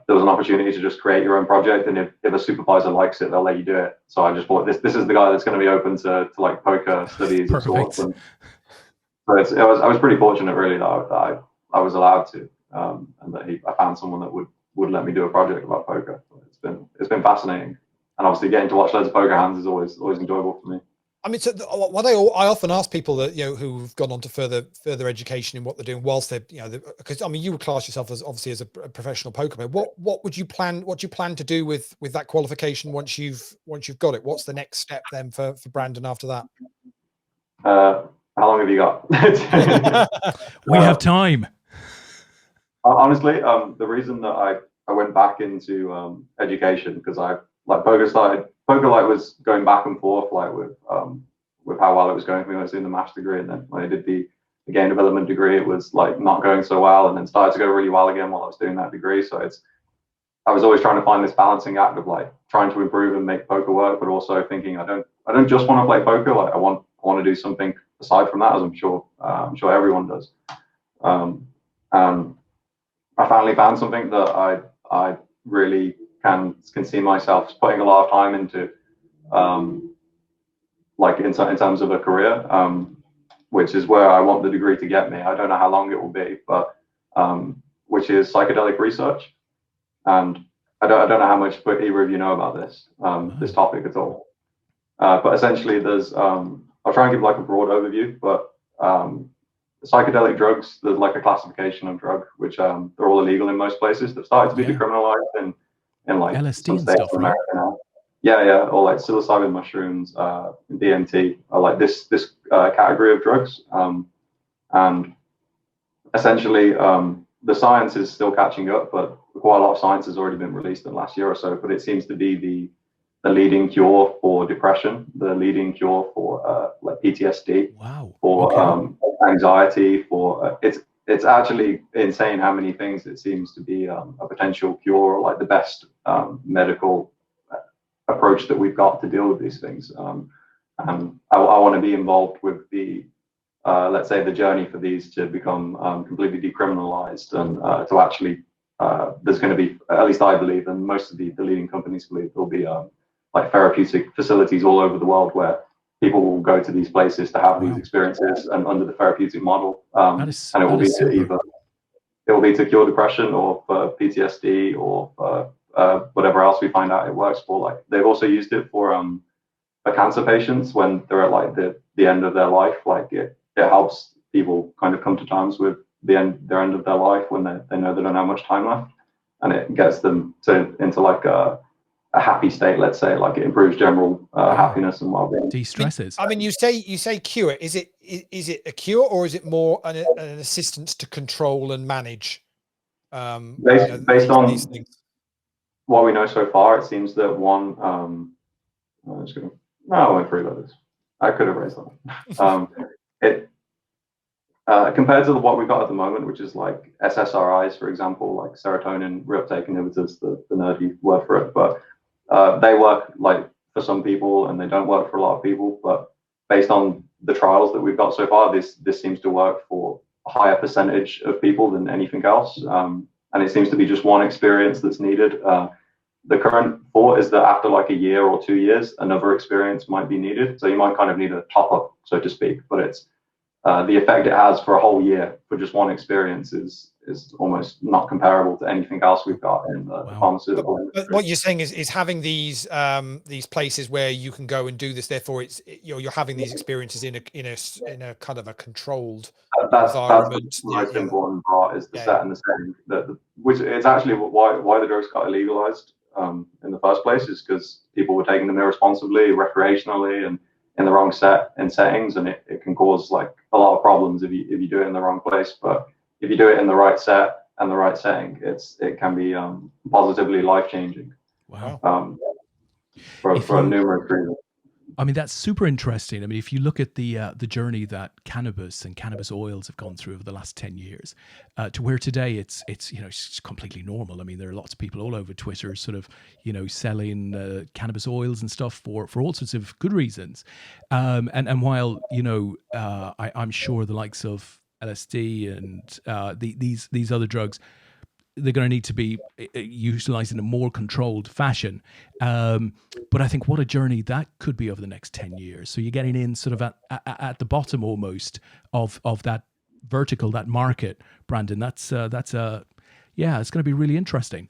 C: there was an opportunity to just create your own project, and if a supervisor likes it, they'll let you do it. So I just thought this is the guy that's going to be open to like poker studies of sorts. And so I was pretty fortunate really that I was allowed to, and that I found someone that would let me do a project about poker. It's been fascinating. And obviously getting to watch loads of poker hands is always enjoyable for me. I
B: mean, so what I often ask people that who've gone on to further education in what they're doing whilst they're because I mean you would class yourself as obviously as a professional poker player. What do you plan to do with that qualification once you've got it? What's the next step then for Brandon after that?
C: How long have you got?
A: We have time.
C: Honestly, the reason that I went back into education, because poker was going back and forth with how well it was going for me when I was doing the master's degree, and then when I did the game development degree, it was like not going so well, and then started to go really well again while I was doing that degree. So I was always trying to find this balancing act of like trying to improve and make poker work, but also thinking I don't just want to play poker. Like I want to do something aside from that, as I'm sure everyone does. And I finally found something that I really can see myself putting a lot of time into, like in terms of a career, which is where I want the degree to get me. I don't know how long it will be, but which is psychedelic research. And I don't know how much either of you know about this topic at all. But essentially, there's I'll try and give like a broad overview, but psychedelic drugs, there's like a classification of drug, which they're all illegal in most places. They've started to be decriminalized in like
A: LSD
C: some
A: and
C: states
A: stuff,
C: of America now. Yeah, or like psilocybin mushrooms, DMT, or like this category of drugs. And essentially, the science is still catching up, but quite a lot of science has already been released in the last year or so. But it seems to be the leading cure for depression, the leading cure for like PTSD, for anxiety, for it's actually insane how many things it seems to be a potential cure, or like the best medical approach that we've got to deal with these things. and I want to be involved with the let's say the journey for these to become completely decriminalized, and to actually there's going to be, at least I believe, and most of the leading companies believe, there'll be like therapeutic facilities all over the world where people will go to these places to have these experiences, and under the therapeutic model, and it will be to cure depression, or for PTSD, or for whatever else we find out it works for. Like they've also used it for cancer patients when they're at like the end of their life. Like it helps people kind of come to terms with their end of their life when they know they don't have much time left, and it gets them into like a happy state, let's say. Like it improves general happiness and well-being.
A: De-stresses.
B: I mean, you say cure. Is it a cure, or is it more an assistance to control and manage?
C: Based on these things? What we know so far, it seems that one. I went through this. I could have raised that. Compared to what we've got at the moment, which is like SSRIs, for example, like serotonin reuptake inhibitors, the nerdy word for it, but they work like for some people and they don't work for a lot of people. But based on the trials that we've got so far, this seems to work for a higher percentage of people than anything else. And it seems to be just one experience that's needed. The current thought is that after like a year or 2 years, another experience might be needed. So you might kind of need a top up, so to speak, but it's the effect it has for a whole year for just one experience is almost not comparable to anything else we've got in the pharmaceutical industry.
B: But what you're saying is having these places where you can go and do this. Therefore, you're having these experiences in a kind of a controlled environment.
C: That's the most important part, is the set and the setting. Which it's actually why the drugs got illegalized in the first place, is because people were taking them irresponsibly, recreationally, and in the wrong settings, and it can cause like a lot of problems if you do it in the wrong place. But if you do it in the right set and the right setting, it can be positively life-changing.
A: Wow.
C: For numerous reasons.
A: I mean, that's super interesting. I mean, if you look at the journey that cannabis and cannabis oils have gone through over the last 10 years, to where today it's it's completely normal. I mean, there are lots of people all over Twitter sort of selling cannabis oils and stuff for all sorts of good reasons. And while I'm sure the likes of LSD and these other drugs, they're going to need to be utilized in a more controlled fashion. But I think what a journey that could be over the next 10 years. So you're getting in sort of at the bottom almost of that vertical, that market, Brandon. That's it's going to be really interesting.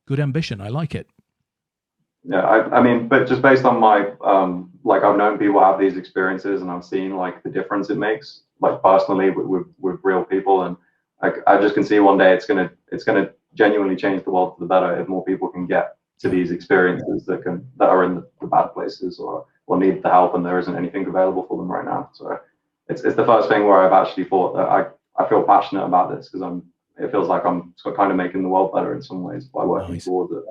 A: Good ambition. I like it.
C: Yeah, I mean, but just based on my, like I've known people have these experiences and I've seen like the difference it makes, like personally with real people. And I just can see one day it's gonna genuinely change the world for the better if more people can get to these experiences that are in the bad places or need the help and there isn't anything available for them right now. So it's the first thing where I've actually thought that I feel passionate about this, because it feels like I'm kind of making the world better in some ways by working towards it.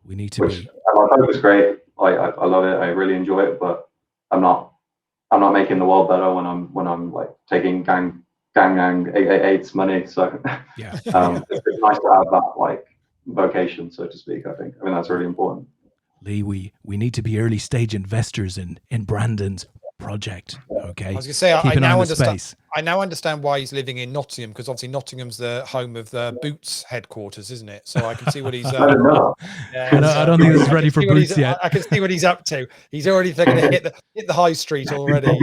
A: We need to be.
C: I hope it's great. I love it. I really enjoy it, but I'm not making the world better when I'm like taking gang 888's money. So it's nice to have that like vocation, so to speak. I mean that's really important.
A: Lee, we need to be early stage investors in Brandon's project. Okay.
B: I was going to say, I now understand why he's living in Nottingham, because obviously Nottingham's the home of the Boots headquarters, isn't it? So I can see what he's.
A: I don't think he's ready for Boots yet.
B: I can see what he's up to. He's already going to hit the high street already.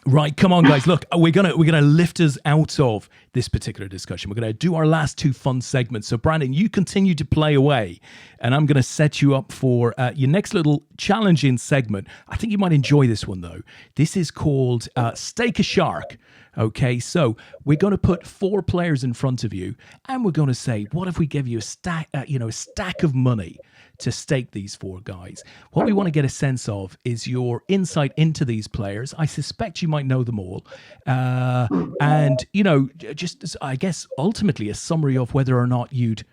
A: Right, come on, guys. Look, we're gonna lift us out of this particular discussion. We're gonna do our last two fun segments. So, Brandon, you continue to play away, and I'm gonna set you up for your next little challenging segment. I think you might enjoy this one though. This is called Stake a Shark. Okay, so we're going to put 4 players in front of you, and we're going to say, what if we give you a stack of money to stake these 4 guys? What we want to get a sense of is your insight into these players. I suspect you might know them all, and just I guess ultimately a summary of whether or not you'd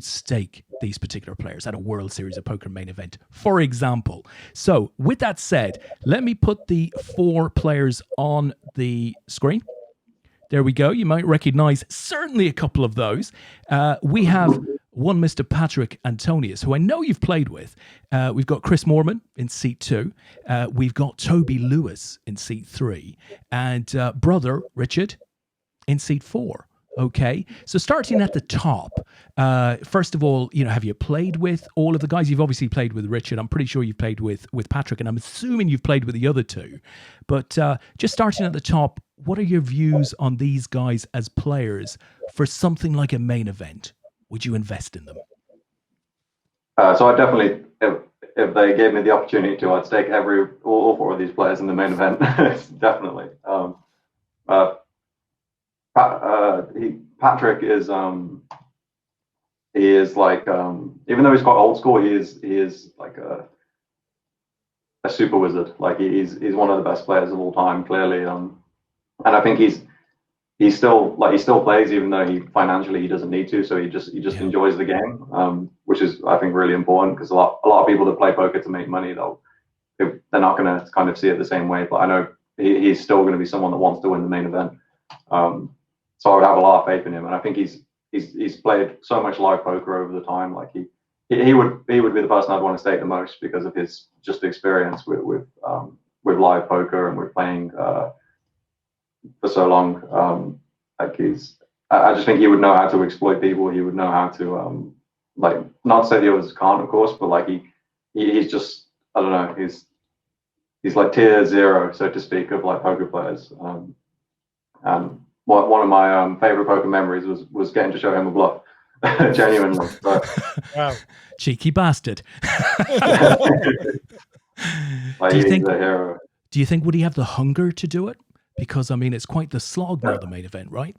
A: stake these particular players at a World Series of Poker main event, for example. So with that said, let me put the 4 players on the screen. There we go. You might recognize certainly a couple of those. We have one Mr. Patrick Antonius, who I know you've played with. We've got Chris Moorman in seat 2. We've got Toby Lewis in seat 3. And brother Richard in seat 4. Okay, so starting at the top, first of all, have you played with all of the guys? You've obviously played with Richard. I'm pretty sure you've played with Patrick, and I'm assuming you've played with the other two. But just starting at the top, what are your views on these guys as players for something like a main event? Would you invest in them?
C: So I definitely, if they gave me the opportunity to, I'd stake all 4 of these players in the main event. Definitely. Patrick is he is like even though he's quite old school, he is like a super wizard. Like he's one of the best players of all time, clearly. And I think he still plays even though he financially doesn't need to. So he just enjoys the game, which is I think really important, because a lot of people that play poker to make money, they're not going to kind of see it the same way. But I know he's still going to be someone that wants to win the main event. So I would have a lot of faith in him, and I think he's played so much live poker over the time. Like he would be the person I'd want to stake the most, because of his just experience with live poker and with playing for so long. I just think he would know how to exploit people. He would know how to like, not to say the others can't, of course, but like he's just, I don't know, he's like tier 0, so to speak, of like poker players. And one of my favorite poker memories was getting to show him a bluff, genuinely.
B: Wow.
A: Cheeky bastard.
C: Like,
A: do
C: he's a hero.
A: you think, would he have the hunger to do it? Because I mean, it's quite the slog now, the main event, right?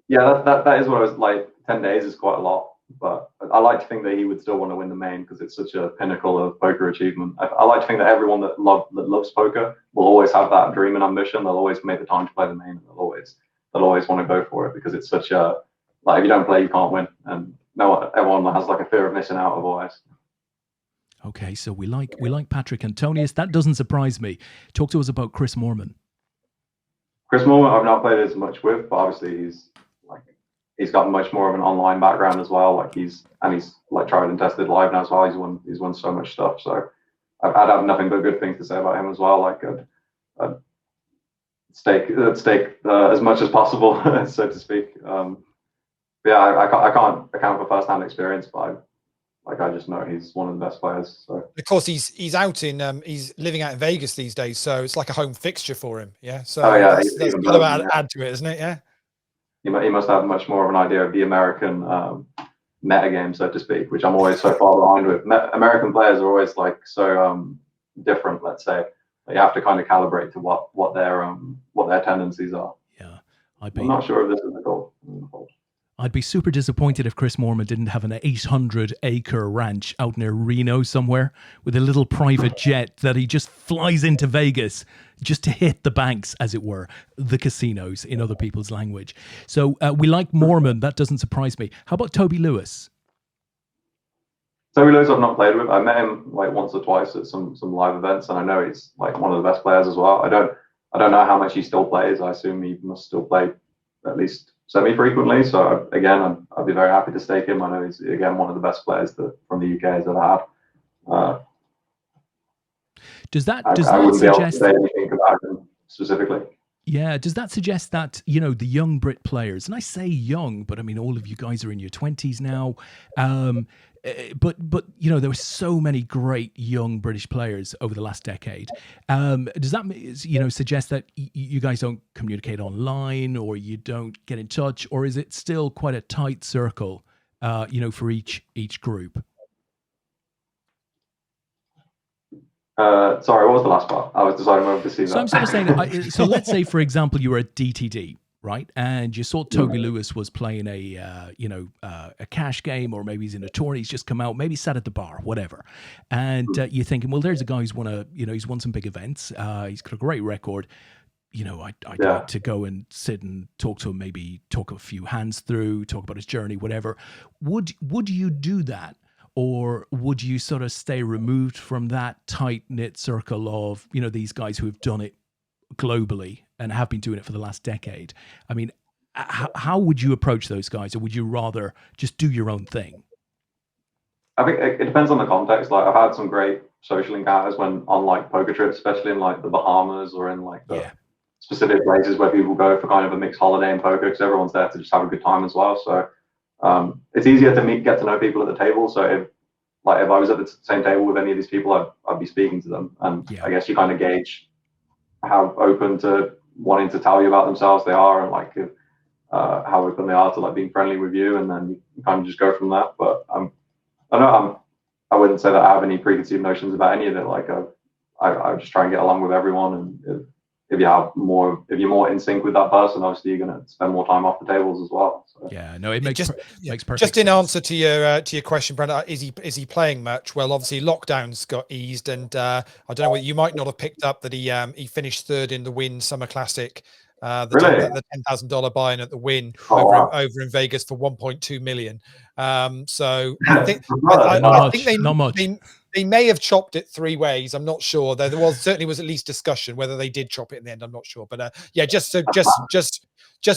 C: Yeah, that is what I was like. 10 days is quite a lot, but I like to think that he would still want to win the main, because it's such a pinnacle of poker achievement. I like to think that everyone that loves poker will always have that dream and ambition. They'll always make the time to play the main. They'll always want to go for it, because it's such a, like, if you don't play, you can't win, and everyone has like a fear of missing out otherwise.
A: Okay, so we like Patrick Antonius. That doesn't surprise me. Talk to us about Chris Moorman.
C: Chris Moore, I've not played as much with, but obviously he's got much more of an online background as well. Like he's like tried and tested live now as well. He's won so much stuff. So I'd have nothing but good things to say about him as well. Like I'd stake as much as possible, so to speak. Yeah, I can't account for first-hand experience, but I just know he's one of the best players. So
B: Of course, he's living out in Vegas these days, so it's like a home fixture for him. Yeah. So that's got to add to it, isn't it? Yeah.
C: He must have much more of an idea of the American meta game, so to speak, which I'm always so far behind with. American players are always like so different. Let's say you have to kind of calibrate to what their tendencies are.
A: Yeah,
C: I'm not sure if this is the goal.
A: I'd be super disappointed if Chris Moorman didn't have an 800-acre ranch out near Reno somewhere with a little private jet that he just flies into Vegas just to hit the banks, as it were, the casinos in other people's language. So we like Moorman. That doesn't surprise me. How about Toby Lewis?
C: Toby Lewis I've not played with. I met him like once or twice at some live events, and I know he's like one of the best players as well. I don't know how much he still plays. I assume he must still play at least semi-frequently. So again, I'd be very happy to stake him. I know he's again one of the best players from the UK has ever had.
A: Does that
C: I wouldn't
A: suggest
C: be able to say anything about him specifically?
A: Yeah, does that suggest that, the young Brit players, and I say young, but I mean, all of you guys are in your 20s now, but there were so many great young British players over the last decade. Does that, suggest that you guys don't communicate online, or you don't get in touch, or is it still quite a tight circle, for each group?
C: Sorry, what was the last part? I was deciding whether to see that.
A: So I'm sort of saying, so let's say, for example, you were at DTD, right? And you saw Toby Lewis was playing a cash game, or maybe he's in a tourney, he's just come out, maybe sat at the bar, whatever. And you're thinking, well, there's a guy who's he's won some big events. He's got a great record. I'd like to go and sit and talk to him, maybe talk a few hands through, talk about his journey, whatever. Would you do that? Or would you sort of stay removed from that tight-knit circle of, these guys who have done it globally and have been doing it for the last decade? I mean, how would you approach those guys? Or would you rather just do your own thing?
C: I think it depends on the context. Like I've had some great social encounters when on like poker trips, especially in like the Bahamas or in like the specific places where people go for kind of a mixed holiday in poker because everyone's there to just have a good time as well. So it's easier to get to know people at the table. So if I was at the same table with any of these people, I'd be speaking to them, and I guess you kind of gauge how open to wanting to tell you about themselves they are, and like if, how open they are to like being friendly with you, and then you kind of just go from that. But I wouldn't say that I have any preconceived notions about any of it. Like I just try and get along with everyone, and if you're more in sync with that person, obviously you're going to spend more time off the tables as well. So.
A: Yeah, no, it makes perfect
B: just in
A: sense.
B: answer to your question, Brandon, is he playing much? Well, obviously lockdowns got eased, and I don't know whether you might not have picked up that he finished third in the Wynn Summer Classic. The $10,000 buy-in at the Wynn over in Vegas for 1.2 million. So I think
A: not much.
B: They may have chopped it three ways. I'm not sure. There certainly was at least discussion whether they did chop it in the end. I'm not sure, but just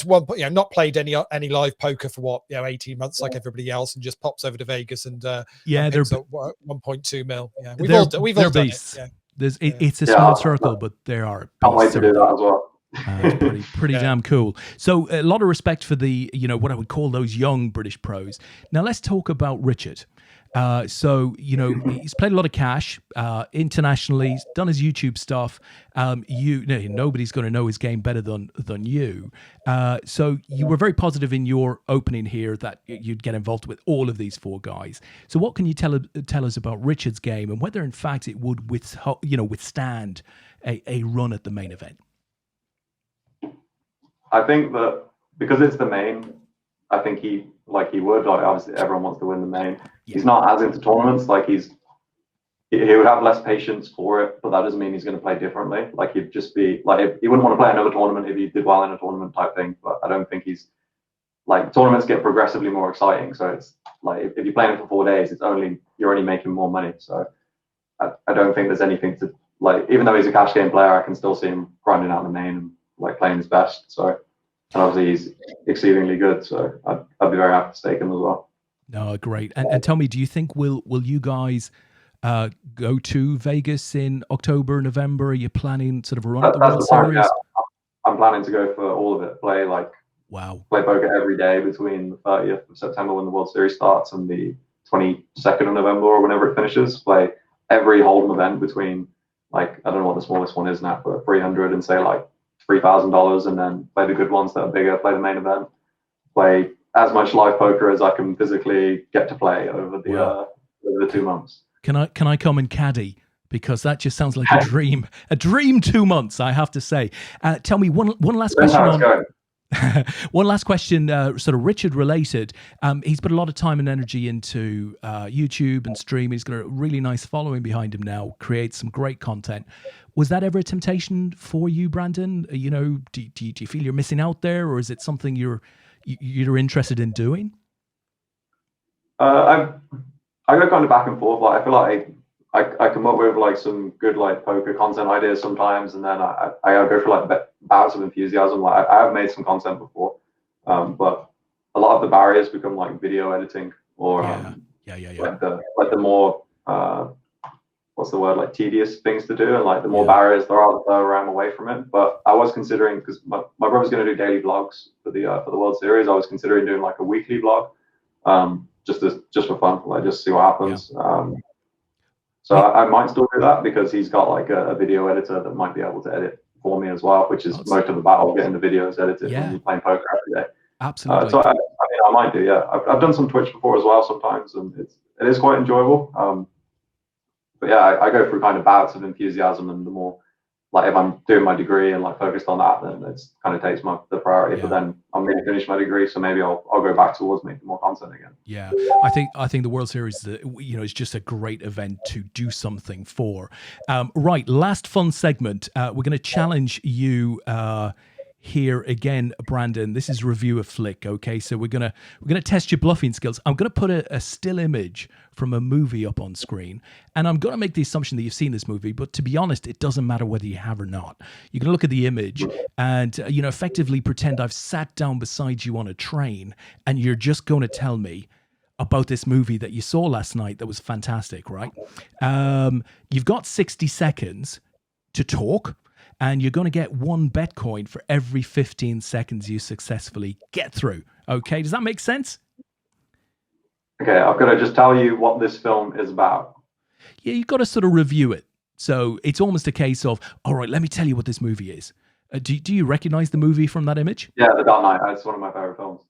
B: one. Not played any live poker for 18 months like everybody else, and just pops over to Vegas and they're 1.2 mil. Yeah, we've all done it. Yeah.
A: It's a small circle, but there are.
C: Can't wait to do that as well.
A: It's pretty damn cool. So a lot of respect for the, what I would call those young British pros. Now let's talk about Richard. So he's played a lot of cash internationally. He's done his YouTube stuff. Nobody's going to know his game better than you. So you were very positive in your opening here that you'd get involved with all of these four guys. So what can you tell us about Richard's game and whether in fact it would withstand a run at the main event?
C: I think that because it's the main, I think he would. Like obviously everyone wants to win the main. Yeah. He's not as into tournaments. Like he would have less patience for it, but that doesn't mean he's going to play differently. Like he'd just be like, he wouldn't want to play another tournament if he did well in a tournament type thing. But I don't think he's like, tournaments get progressively more exciting. So it's like if you're playing it for 4 days, you're only making more money. So I don't think there's anything to like. Even though he's a cash game player, I can still see him grinding out the main and like playing his best. So, and obviously he's exceedingly good. So I'd be very happy to stake him as well.
A: No, great. And tell me, do you think will you guys go to Vegas in October, November? Are you planning sort of a run at the World Series?
C: Yeah. I'm planning to go for all of it. Play poker every day between the 30th of September when the World Series starts and the 22nd of November or whenever it finishes. Play every Hold'em event between I don't know what the smallest one is now, but 300 and say $3,000, and then play the good ones that are bigger, play the main event, play as much live poker as I can physically get to play over the 2 months.
A: Can I come and caddy? Because that just sounds like a dream. A dream 2 months, I have to say. Tell me one last question one last question, sort of Richard related. He's put a lot of time and energy into YouTube and stream. He's got a really nice following behind him now, creates some great content. Was that ever a temptation for you, Brandon? Do you feel you're missing out there, or is it something you're interested in doing?
C: I go kind of back and forth. Like I feel like I come up with some good poker content ideas sometimes, and then I go for bouts of enthusiasm. I have made some content before, but a lot of the barriers become video editing or the more what's the word, tedious things to do, and the more barriers there are, the further I'm away from it. But I was considering, because my brother's going to do daily vlogs for the World Series. I was considering doing a weekly vlog, just for fun, just see what happens. So I might still do that because he's got a video editor that might be able to edit for me as well, which is most of the battle, getting the videos edited when you're playing poker every day.
A: Absolutely.
C: So I might do, yeah. I've done some Twitch before as well sometimes, and it is quite enjoyable. But yeah, I go through kind of bouts of enthusiasm, and the more if I'm doing my degree and focused on that, then it's kind of takes the priority. Yeah. But then I'm going to finish my degree, so maybe I'll go back towards making more content again.
A: Yeah, I think the World Series, is just a great event to do something for. Right, last fun segment. We're going to challenge you here again, Brandon. This is review a flick. Okay, so we're gonna test your bluffing skills. I'm gonna put a still image from a movie up on screen, and I'm gonna make the assumption that you've seen this movie, but to be honest, it doesn't matter whether you have or not. You're gonna look at the image and effectively pretend I've sat down beside you on a train, and you're just gonna tell me, about this movie that you saw last night that was fantastic, right? You've got 60 seconds to talk, and you're going to get 1 Bitcoin for every 15 seconds you successfully get through. Okay, does that make sense?
C: Okay, I've got to just tell you what this film is about.
A: Yeah, you've got to sort of review it. So it's almost a case of, all right, let me tell you what this movie is. Do you recognize the movie from that image?
C: Yeah, The Dark Knight. It's one of my favorite films.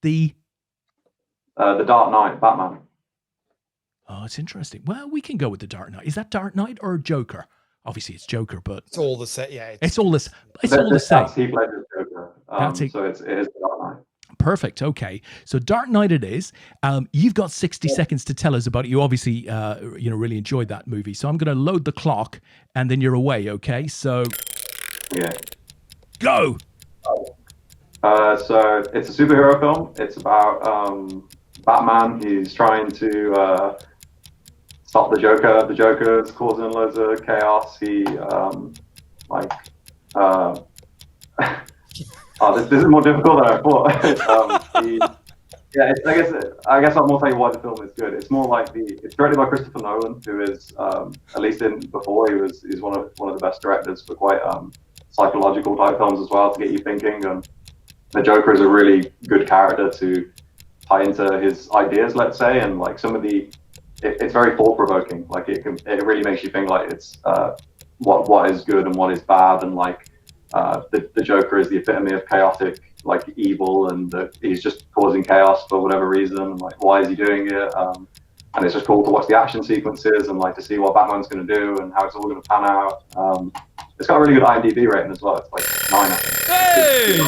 A: The
C: Dark Knight, Batman.
A: Oh, it's interesting. Well, we can go with The Dark Knight. Is that Dark Knight or Joker? Obviously, it's Joker, but
B: It's all the same. Yeah,
A: it's all this. It's all the same.
C: That's Heath Ledger's Joker. So it is The Dark Knight.
A: Perfect. Okay, so Dark Knight it is. You've got 60 seconds to tell us about it. You obviously, really enjoyed that movie. So I'm going to load the clock, and then you're away. Okay, so
C: Yeah.
A: go.
C: So it's a superhero film. It's about Batman. He's trying to stop the Joker. The Joker's causing loads of chaos. He this is more difficult than I thought. I guess I'll more tell you why the film is good. It's more like it's directed by Christopher Nolan, who is at least before he's one of the best directors for quite psychological type films as well, to get you thinking. And the Joker is a really good character to tie into his ideas, let's say, and like some of it's very thought provoking. Like it really makes you think like it's what is good and what is bad, and like the Joker is the epitome of chaotic like evil, and he's just causing chaos for whatever reason. And, like, why is he doing it? And it's just cool to watch the action sequences and like to see what Batman's going to do and how it's all going to pan out. It's got a really good IMDb rating as well. It's like 9.
A: Hey,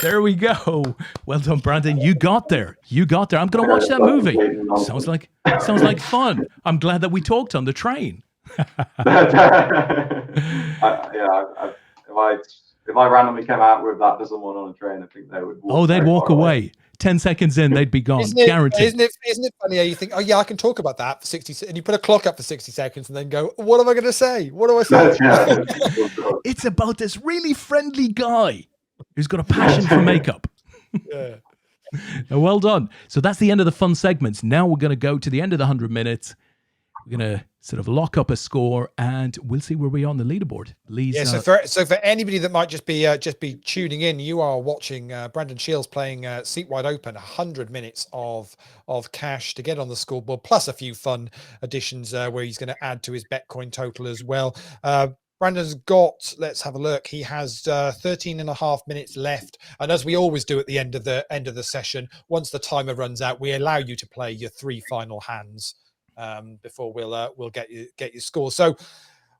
A: there we go. Well done, Brandon. You got there. I'm going to watch that movie. Sounds like fun. I'm glad that we talked on the train.
C: If I randomly came out with that to someone on a train, I think they would.
A: They'd walk away. 10 seconds in, they'd be gone. Guaranteed.
B: Isn't it funny how you think, oh yeah, I can talk about that for 60 and you put a clock up for 60 seconds and then go, what am I going to say? What do I say?
A: It's about this really friendly guy who's got a passion for makeup.
B: Yeah.
A: Well done. So that's the end of the fun segments. Now we're going to go to the end of the 100 minutes. We're going to sort of lock up a score, and we'll see where we are on the leaderboard. Lee's,
B: So for anybody that might just be tuning in, you are watching Brandon Sheils playing Seat Wide Open, 100 minutes of cash to get on the scoreboard, plus a few fun additions where he's going to add to his Bitcoin total as well. Brandon's got, let's have a look. He has 13 and a half minutes left. And as we always do at the end of the session, once the timer runs out, we allow you to play your 3 final hands before we'll get your score. So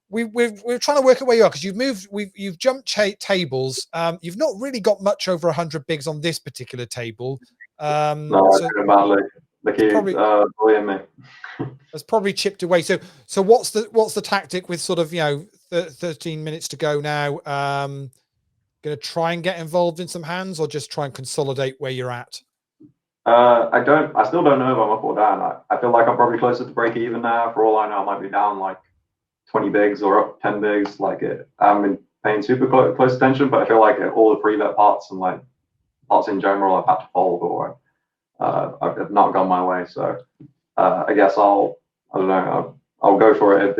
B: we're trying to work out where you are, because you've jumped tables. You've not really got much over 100 bigs on this particular table. Bullying me. That's probably chipped away. So what's the tactic with sort of 13 minutes to go now? Going to try and get involved in some hands, or just try and consolidate where you're at?
C: I still don't know if I'm up or down. I feel like I'm probably closer to break even now. For all I know, I might be down like 20 bigs or up 10 bigs. Like I haven't been paying super close attention, but I feel like all the pre-bet parts and like parts in general, I've had to fold, or I've not gone my way. So I guess I'll go for it.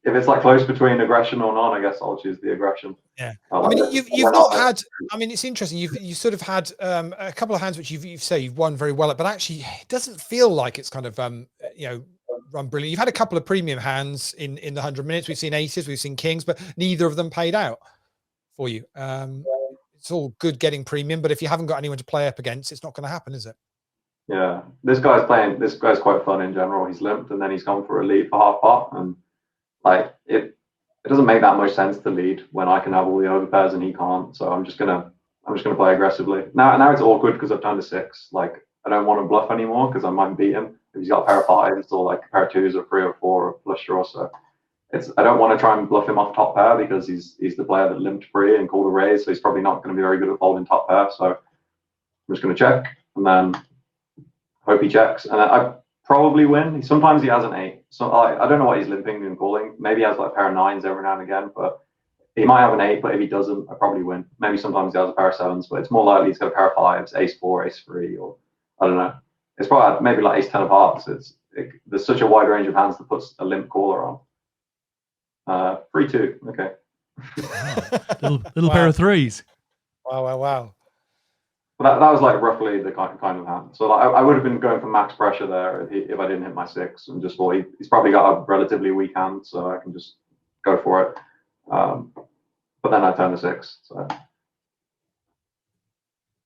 C: If it's like close between aggression or none, I guess I'll choose the aggression.
B: Yeah, I mean, you've not had. I mean, it's interesting. You sort of had a couple of hands which you've won very well at, but actually, it doesn't feel like it's kind of run brilliant. You've had a couple of premium hands in the 100 minutes. We've seen aces, we've seen kings, but neither of them paid out for you. It's all good getting premium, but if you haven't got anyone to play up against, it's not going to happen, is it?
C: Yeah, this guy's quite fun in general. He's limped and then he's gone for a lead for half pot, and like it doesn't make that much sense to lead when I can have all the overpairs and he can't. So I'm just gonna play aggressively. Now it's awkward because I've turned to 6. Like I don't want to bluff anymore because I might beat him if he's got a pair of 5s or like a pair of 2s or 3 or 4 or flush draw. So I don't want to try and bluff him off top pair because he's the player that limped free and called a raise. So he's probably not going to be very good at folding top pair. So I'm just going to check and then hope he checks, and I probably win. Sometimes he has an 8. So I don't know what he's limping and calling. Maybe he has like a pair of 9s every now and again, but he might have an 8. But if he doesn't, I probably win. Maybe sometimes he has a pair of 7s, but it's more likely he's got a pair of 5s, ace 4, ace 3, or I don't know. It's probably maybe like ace 10 of hearts. There's such a wide range of hands that puts a limp caller on. 3-2. Okay.
A: Little pair of threes.
B: Wow.
C: But that was like roughly the kind of hand. So like, I would have been going for max pressure there if I didn't hit my 6, and just thought he's probably got a relatively weak hand, so I can just go for it. But then I turn the 6. So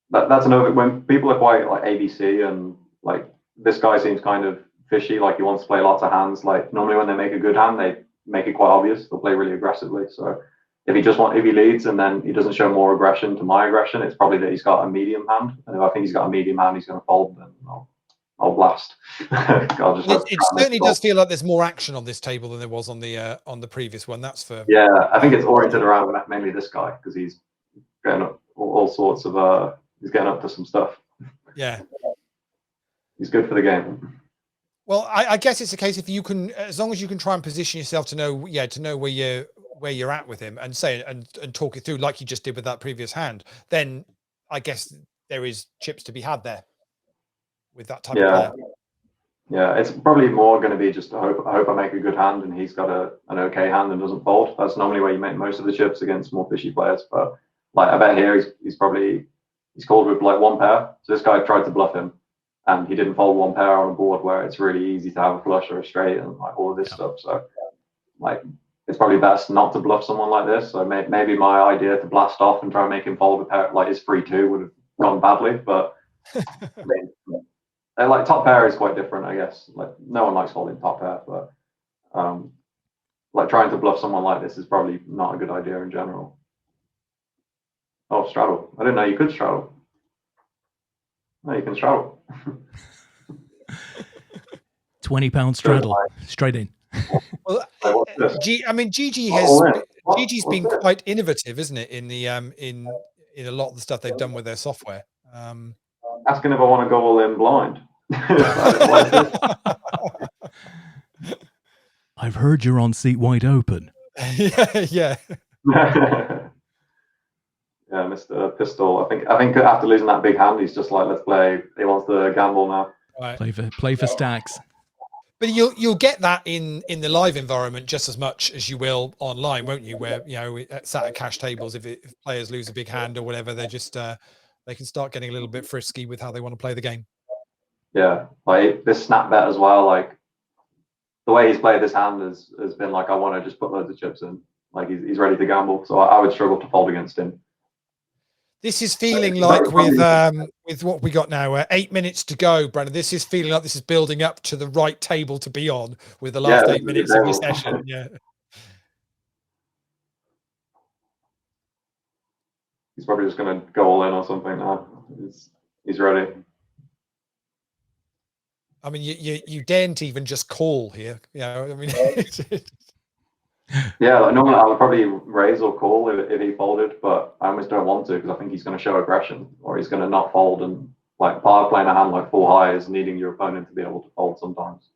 C: that's another, when people are quite like ABC, and like this guy seems kind of fishy, like he wants to play lots of hands. Like normally when they make a good hand, they make it quite obvious. They'll play really aggressively. So if he leads and then he doesn't show more aggression to my aggression, it's probably that he's got a medium hand. And if I think he's got a medium hand, he's going to fold, then I'll blast.
B: It certainly does feel like there's more action on this table than there was on the previous one. That's for
C: I think it's oriented around mainly this guy, because he's getting up all sorts of he's getting up to some stuff.
B: Yeah,
C: he's good for the game.
B: Well, I guess it's a case, if you can, as long as you can try and position yourself to know where you're at with him, and say and talk it through like you just did with that previous hand, then I guess there is chips to be had there with that type of player.
C: Yeah, it's probably more going to be just I hope I make a good hand and he's got an okay hand and doesn't fold. That's normally where you make most of the chips against more fishy players. But like I bet here he's called with like 1 pair. So this guy tried to bluff him, and he didn't fold 1 pair on a board where it's really easy to have a flush or a straight and like all of this stuff. So like it's probably best not to bluff someone like this. So maybe my idea to blast off and try and make him fold a pair like his 3-2 would have gone badly. But I mean, like top pair is quite different, I guess. Like no one likes folding top pair, but like trying to bluff someone like this is probably not a good idea in general. Oh, straddle. I didn't know you could straddle. No, you can straddle.
A: 20-pound straddle straight in.
B: Well, GG's been quite innovative, isn't it, in the in a lot of the stuff they've done with their software.
C: Asking if I want to go all in blind.
A: I've heard you're on seat wide open.
B: Yeah.
C: Yeah, Mr. Pistol. I think after losing that big hand, he's just like, let's play. He wants to gamble now.
B: Right.
A: Play for stacks.
B: But you'll get that in the live environment just as much as you will online, won't you? Where sat at cash tables, if players lose a big hand or whatever, they just they can start getting a little bit frisky with how they want to play the game.
C: Yeah, like this snap bet as well. Like the way he's played this hand has been like, I want to just put loads of chips in. Like he's ready to gamble. So I would struggle to fold against him.
B: This is feeling like with what we got now, 8 minutes to go, Brandon. This is feeling like this is building up to the right table to be on with the last 8 minutes of your session. Yeah.
C: He's probably just going to go all in or something now. He's ready.
B: I mean, you daren't even just call here. I mean,
C: yeah, like normally I would probably raise or call if he folded, but I almost don't want to, because I think he's going to show aggression, or he's going to not fold. And like part of playing a hand like 4 high is needing your opponent to be able to fold sometimes.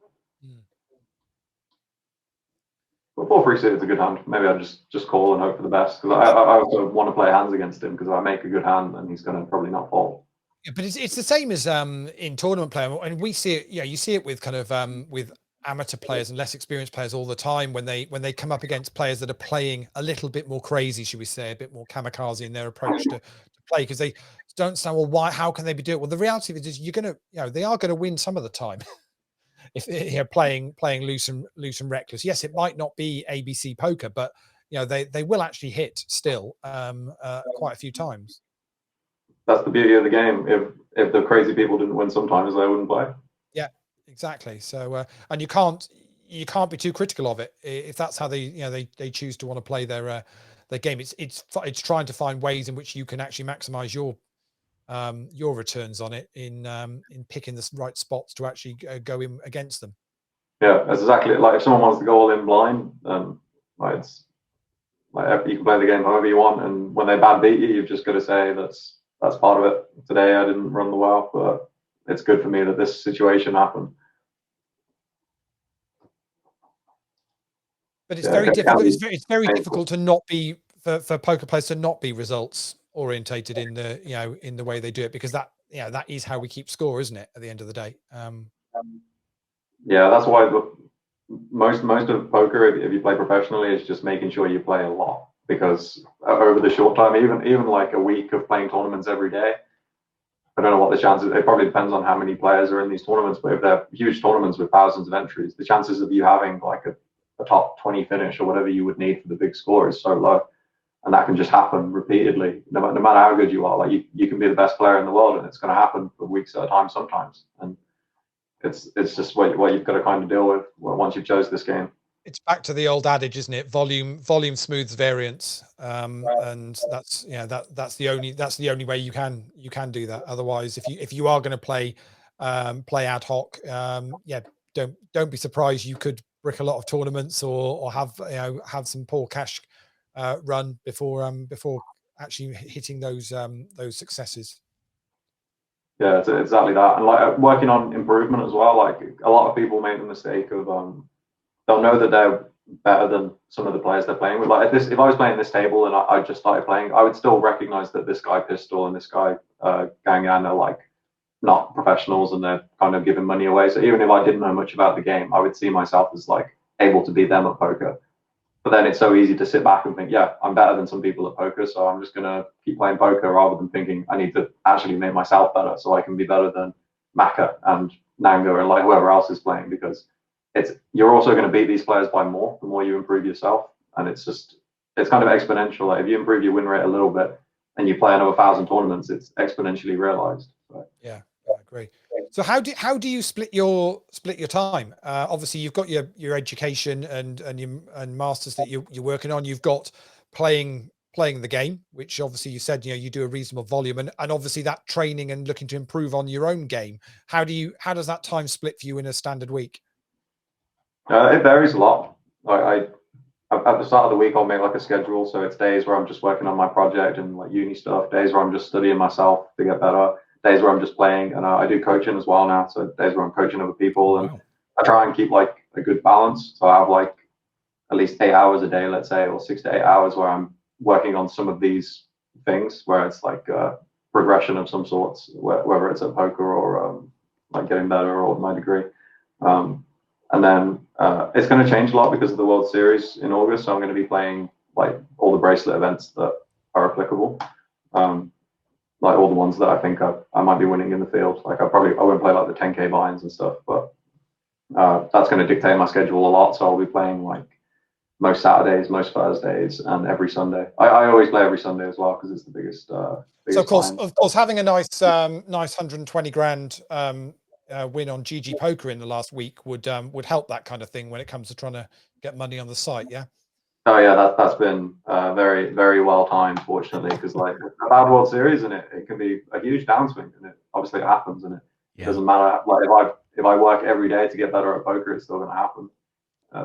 C: But 4-3 suited is a good hand. Maybe I just call and hope for the best, because I also want to play hands against him, because if I make a good hand, then he's going to probably not fold.
B: Yeah, but it's the same as in tournament play, and we see it. Yeah, you see it with kind of with amateur players and less experienced players all the time when they come up against players that are playing a little bit more crazy, should we say, a bit more kamikaze in their approach to play, because they don't say, well, how can they be doing it? Well, the reality of it is they are going to win some of the time if they're playing loose and reckless. Yes, it might not be ABC poker, but they will actually hit still quite a few times.
C: That's the beauty of the game. If the crazy people didn't win sometimes, they wouldn't play.
B: Yeah, exactly. So and you can't be too critical of it if that's how they choose to want to play their game. It's trying to find ways in which you can actually maximize your returns on it in picking the right spots to actually go in against them.
C: Yeah, that's exactly it. Like if someone wants to go all in blind, like it's like you can play the game however you want, and when they bad beat you, you've just got to say that's part of it. Today I didn't run the well, but it's good for me that this situation happened.
B: But it's very difficult. It's very difficult to not be for poker players to not be results orientated in the in the way they do it, because that that is how we keep score, isn't it? At the end of the day.
C: Yeah, that's why most of poker, if you play professionally, is just making sure you play a lot, because over the short time, even like a week of playing tournaments every day, I don't know what the chances. It probably depends on how many players are in these tournaments, but if they're huge tournaments with thousands of entries, the chances of you having like a top 20 finish or whatever you would need for the big score is so low. And that can just happen repeatedly, no matter how good you are. Like you can be the best player in the world, and it's going to happen for weeks at a time sometimes. And it's just what you've got to kind of deal with once you've chose this game.
B: It's back to the old adage, isn't it? Volume smooths variance, and that's that's the only way you can do that. Otherwise, if you are going to play ad hoc, don't be surprised you could brick a lot of tournaments or have some poor cash run before actually hitting those successes.
C: Yeah, it's exactly that. And like working on improvement as well. Like a lot of people make the mistake of they'll know that they're better than some of the players they're playing with. Like if I was playing this table and I just started playing, I would still recognize that this guy Pistol and this guy Gangan are like not professionals, and they're kind of giving money away. So even if I didn't know much about the game, I would see myself as like able to beat them at poker. But then it's so easy to sit back and think, yeah, I'm better than some people at poker, so I'm just going to keep playing poker, rather than thinking I need to actually make myself better so I can be better than Maka and Nanga and like whoever else is playing, because you're also going to beat these players by more the more you improve yourself. And it's kind of exponential. Like if you improve your win rate a little bit and you play another 1,000 tournaments, it's exponentially realized. So.
B: Yeah, I agree. So how do you split your time? Obviously, you've got your education and masters that you're working on. You've got playing the game, which obviously you said you do a reasonable volume, and obviously that training and looking to improve on your own game. How does that time split for you in a standard week?
C: It varies a lot. Like at the start of the week, I'll make like a schedule. So it's days where I'm just working on my project and like uni stuff. Days where I'm just studying myself to get better. Days where I'm just playing, and I do coaching as well now. So days where I'm coaching other people, and wow. I try and keep like a good balance. So I have like at least 8 hours a day, let's say, or 6 to 8 hours where I'm working on some of these things, where it's like progression of some sorts, whether it's at poker or like getting better or my degree. And then it's going to change a lot because of the World Series in August. So I'm going to be playing like all the bracelet events that are applicable. Like all the ones that I think I might be winning in the field. Like I won't play like the 10K buy-ins and stuff, but that's going to dictate my schedule a lot. So I'll be playing like most Saturdays, most Thursdays, and every Sunday. I always play every Sunday as well because it's the biggest. So
B: of course, having a nice 120 grand win on GG Poker in the last week would help that kind of thing when it comes to trying to get money on the site. Yeah.
C: Oh yeah, that's been very, very well timed, fortunately, because like a bad World Series and it can be a huge downswing, and it obviously happens, and it doesn't matter. Like if I work every day to get better at poker, it's still going to happen.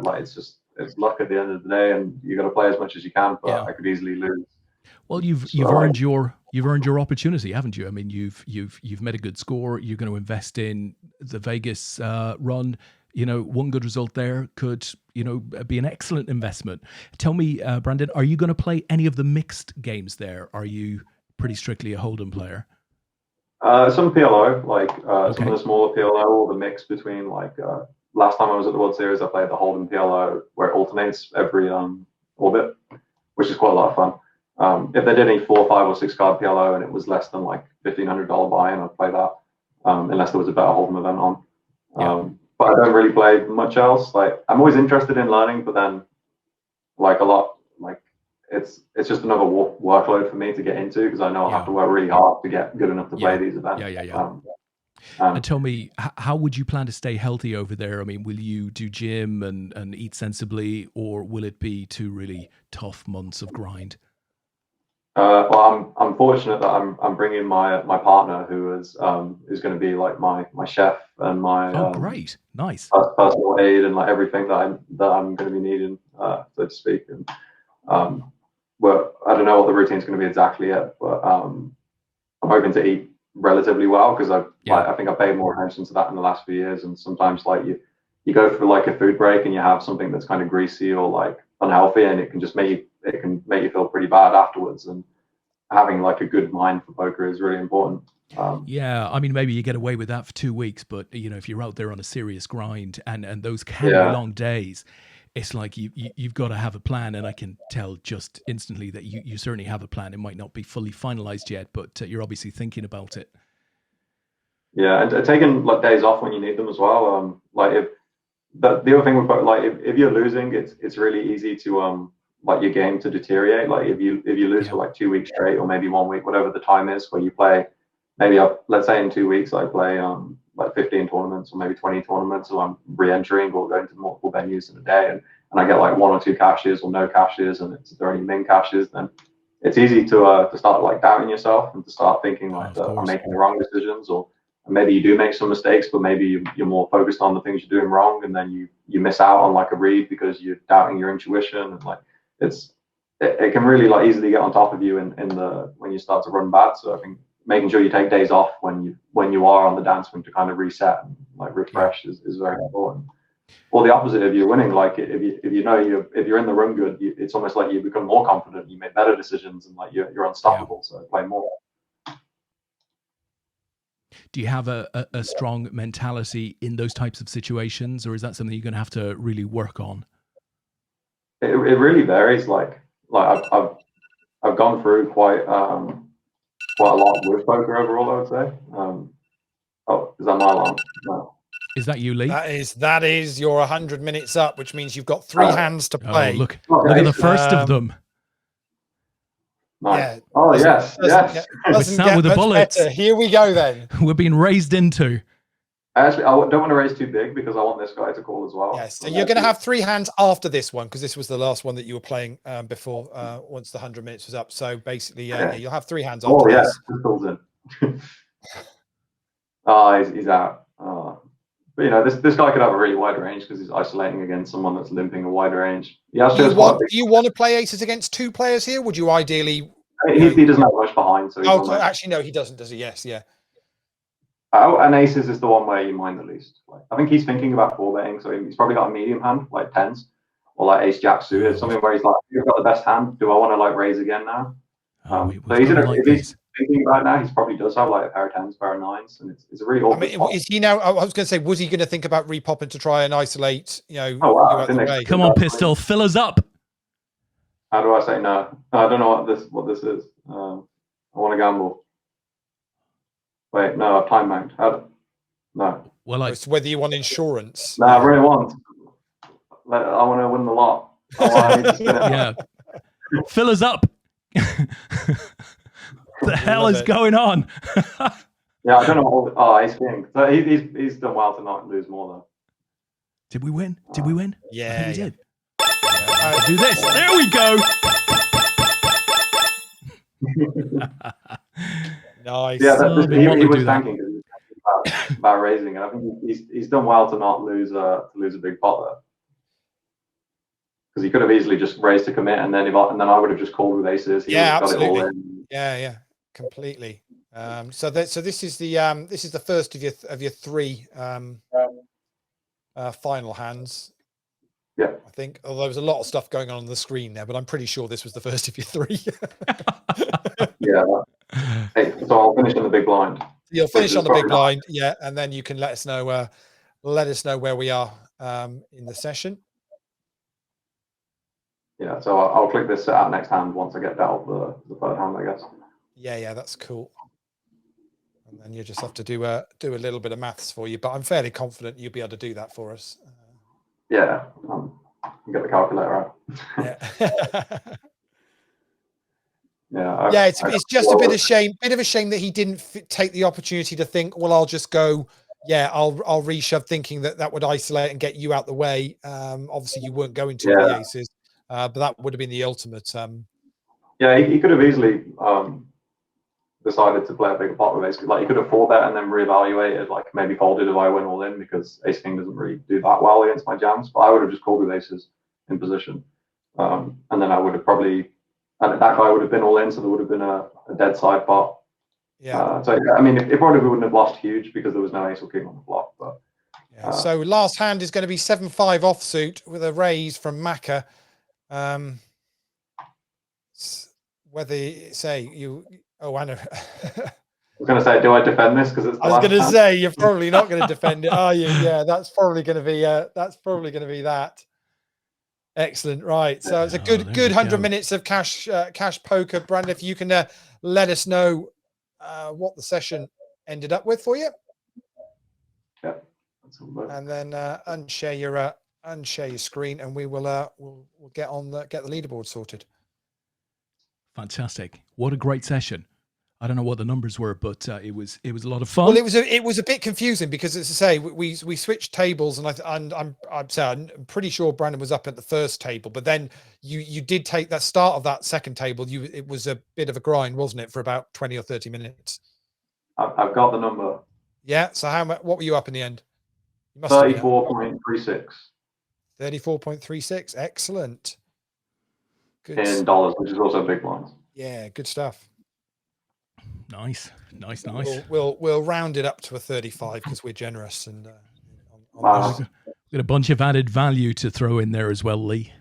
C: Like it's luck at the end of the day, and you got to play as much as you can. But I could easily lose.
A: Well, you've earned your opportunity, haven't you? I mean, you've made a good score. You're going to invest in the Vegas run. One good result there could, be an excellent investment. Tell me, Brandon, are you going to play any of the mixed games there? Are you pretty strictly a Hold'em player?
C: Some PLO, like some of the smaller PLO, or the mix between like last time I was at the World Series, I played the Hold'em PLO where it alternates every orbit, which is quite a lot of fun. If they did any 4, 5, or 6 card PLO and it was less than like $1,500 buy-in, I'd play that, unless there was a better Hold'em event on. But I don't really play much else. Like I'm always interested in learning, but then like a lot, like it's just another workload for me to get into, because I know I have to work really hard to get good enough to play these events.
A: And tell me, how would you plan to stay healthy over there? I mean, will you do gym and eat sensibly, or will it be 2 really tough months of grind?
C: Well, I'm fortunate that I'm bringing my partner, who is going to be like my chef and my
A: great, nice
C: personal aid and like everything that I'm going to be needing, so to speak. And well, I don't know what the routine is going to be exactly yet, but I'm hoping to eat relatively well, because I think I paid more attention to that in the last few years. And sometimes like you go through like a food break and you have something that's kind of greasy or like unhealthy, and it can just make you feel pretty bad afterwards. And having like a good mind for poker is really important.
A: Yeah, I mean, maybe you get away with that for 2 weeks, but if you're out there on a serious grind and those can be long days, it's like you've got to have a plan. And I can tell just instantly that you certainly have a plan. It might not be fully finalized yet, but you're obviously thinking about it.
C: Yeah, and taking like days off when you need them as well. Like if the other thing with like if you're losing, it's really easy to like your game to deteriorate. Like if you lose for like 2 weeks straight, or maybe 1 week, whatever the time is where you play. Maybe let's say in 2 weeks I play like 15 tournaments or maybe 20 tournaments, so I'm re-entering or going to multiple venues in a day, and I get like 1 or 2 cashes or no cashes, and if there are any min cashes, then it's easy to start like doubting yourself and to start thinking like that I'm making the wrong decisions, or maybe you do make some mistakes, but maybe you're more focused on the things you're doing wrong, and then you miss out on like a read because you're doubting your intuition, and like it can really like easily get on top of you in the when you start to run bad. So I think making sure you take days off when you are on the dance swing to kind of reset and like refresh is very important. Or the opposite, if you're winning, like if you're in the room good, it's almost like you become more confident, you make better decisions, and like you're unstoppable. So play more.
A: Do you have a strong mentality in those types of situations, or is that something you're going to have to really work on?
C: It really varies. Like I've gone through quite a lot with poker overall, I would say. Oh, is that my alarm? No.
A: Is that you, Lee?
B: That is your 100 minutes up, which means you've got 3 hands to play.
A: Oh, look at the first of them.
C: Nice.
B: Yeah.
C: Oh, yes.
A: We're sat with a bullet.
B: Here we go then.
A: We're being raised into.
C: Actually, I don't want to raise too big because I want this guy to call as well.
B: Yes. So you're going to have 3 hands after this one, because this was the last one that you were playing before once the 100 minutes was up. So basically, you'll have 3 hands after this.
C: Oh, yeah. Oh, he's out. But this guy could have a really wide range because he's isolating against someone that's limping a wider range. Do
B: you want to play aces against 2 players here? Would you ideally?
C: He doesn't have much behind. So
B: actually, no, he doesn't. Does he? Yes, yeah.
C: And aces is the one where you mind the least. Like, I think he's thinking about 4-betting, so he's probably got a medium hand, like tens, or like ace jack suited, something where he's like, "You've got the best hand. Do I want to like raise again now?" So if he's thinking about it now, he probably does have like a pair of tens, pair of nines, and it's a really awkward spot.
B: Is he now? I was going to say, was he going to think about repopping to try and isolate?
C: Oh wow!
A: Come on, Pistol, fill us up.
C: How do I say no? I don't know what this is. I want to gamble. Wait, no, I've time banked. No.
B: Well, it's whether you want insurance.
C: No, I really want. I want to win the lot.
A: Yeah. Fill us up. The hell is going on?
C: Yeah, I don't know. Oh, ace king. So he's done well to not lose more though.
A: Did we win? Did we win?
B: Yeah,
A: I think we did. Do this. There we go.
B: Nice.
C: Yeah, he was thinking about raising, and I think he's done well to not lose a big pot there, because he could have easily just raised to commit, and then I would have just called with aces.
B: Absolutely. Yeah, completely. So this is the first of your 3 final hands.
C: Yeah,
B: I think. Although there was a lot of stuff going on the screen there, but I'm pretty sure this was the first of your 3.
C: Yeah. Hey, so I'll finish on the big blind.
B: You'll finish on the big blind, yeah, and then you can let us know where we are in the session.
C: Yeah, so I'll click this set out next hand once I get dealt the 3rd hand, I guess.
B: Yeah, that's cool. And then you just have to do a little bit of maths for you, but I'm fairly confident you'll be able to do that for us.
C: Yeah, get the calculator out.
B: Yeah. It's just a bit of a shame that he didn't take the opportunity to think, well, I'll just go. Yeah, I'll reshove, thinking that would isolate and get you out the way. Obviously, you weren't going to the aces, but that would have been the ultimate.
C: Yeah, he could have easily decided to play a bigger pot with ace. Like he could have 4-bet and then reevaluated, like maybe folded if I win all in, because ace king doesn't really do that well against my jams. But I would have just called with aces in position, and then I would have probably, and that guy would have been all in, so there would have been a dead side pot.
B: Yeah.
C: So I mean, it probably wouldn't have lost huge because there was no ace or king on the flop. But
B: so last hand is going to be 7-5 offsuit with a raise from Macca. whether say you. Oh, Anna.
C: I was going to say, do I defend this because it's?
B: I was going to say you're probably not going to defend it, are you? Yeah, that's probably going to be. That's probably going to be that. Excellent. Right. So it's a good 100 minutes of cash poker. Brandon, if you can let us know what the session ended up with for you.
C: Yeah.
B: And then unshare your screen, and we will we'll get the leaderboard sorted.
A: Fantastic! What a great session. I don't know what the numbers were, but it was a lot of fun.
B: Well, it was a bit confusing because, as I say, we switched tables, and I'm pretty sure Brandon was up at the first table, but then you did take that start of that second table. It was a bit of a grind, wasn't it, for about 20 or 30 minutes?
C: I've got the number.
B: Yeah. So what were you up in the end?
C: 34.36.
B: 34.36. Excellent. Good.
C: In dollars, which is also big ones.
B: Yeah, good stuff.
A: Nice.
B: We'll round it up to a 35 because we're generous and
C: Wow.
A: We've got a bunch of added value to throw in there as well, Lee.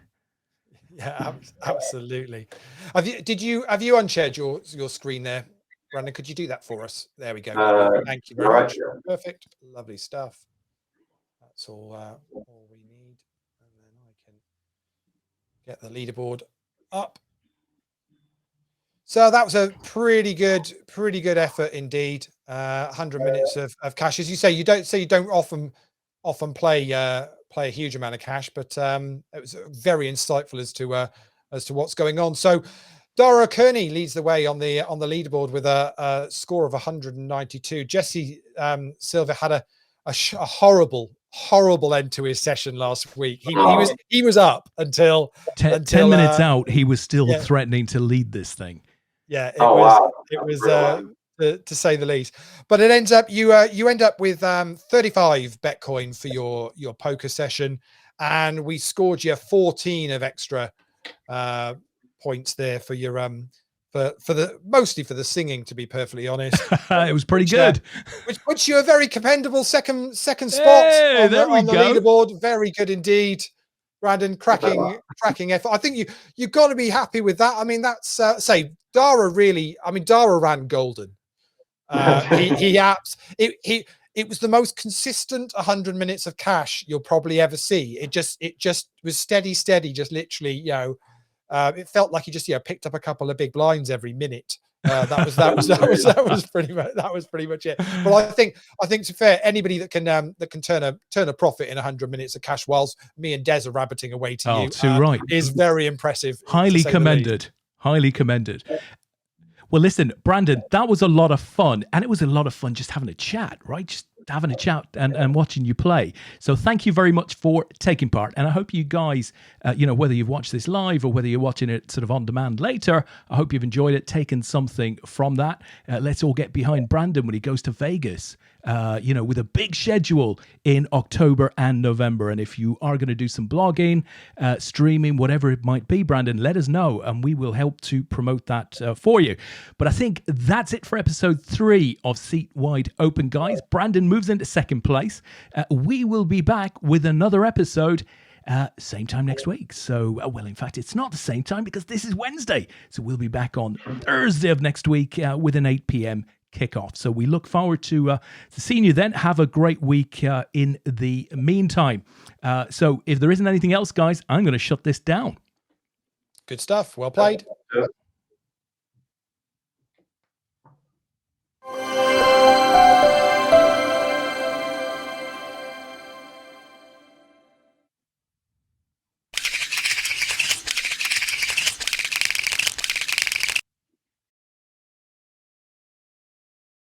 B: Yeah, absolutely. Have you unshared your screen there, Brandon? Could you do that for us? There we go. Thank you very much.
C: Yeah.
B: Perfect. Lovely stuff. That's all we need, and then I can get the leaderboard up. So that was a pretty good effort indeed. 100 minutes of cash, as you say. You don't often play a huge amount of cash, but it was very insightful as to what's going on. So Dara Kearney leads the way on the leaderboard with a score of 192. Jesse Silva had a horrible end to his session last week. He was up until 10
A: minutes out. He was still threatening to lead this thing.
B: Yeah, it was to say the least. But it ends up you end up with 35 Bitcoin for your poker session, and we scored you 14 of extra points there for your mostly for the singing, to be perfectly honest.
A: It was pretty good.
B: Which puts you a very commendable second spot
A: on the
B: leaderboard. Very good indeed. Brandon, cracking effort. I think you've got to be happy with that. I mean, that's Dara ran golden. It was the most consistent 100 minutes of cash you'll probably ever see. It just was steady, just literally, it felt like he just picked up a couple of big blinds every minute. That was pretty much it. But I think to fair, anybody that can turn a profit in 100 minutes of cash whilst me and Des are rabbiting away to you is very impressive.
A: Highly commended. Well, listen, Brandon, that was a lot of fun, and it was a lot of fun just having a chat, right? Just having a chat and watching you play. So thank you very much for taking part, and I hope you guys, whether you've watched this live or whether you're watching it sort of on demand later, I hope you've enjoyed it, taken something from that. Let's all get behind Brandon when he goes to Vegas, with a big schedule in October and November. And if you are going to do some blogging, streaming, whatever it might be, Brandon, let us know and we will help to promote that for you. But I think that's it for episode 3 of Seat Wide Open, guys. Brandon moves into second place. We will be back with another episode same time next week. So, in fact, it's not the same time because this is Wednesday. So we'll be back on Thursday of next week with an 8 p.m. kickoff. So we look forward to seeing you then. Have a great week in the meantime. So if there isn't anything else, guys, I'm going to shut this down.
B: Good stuff. Well played.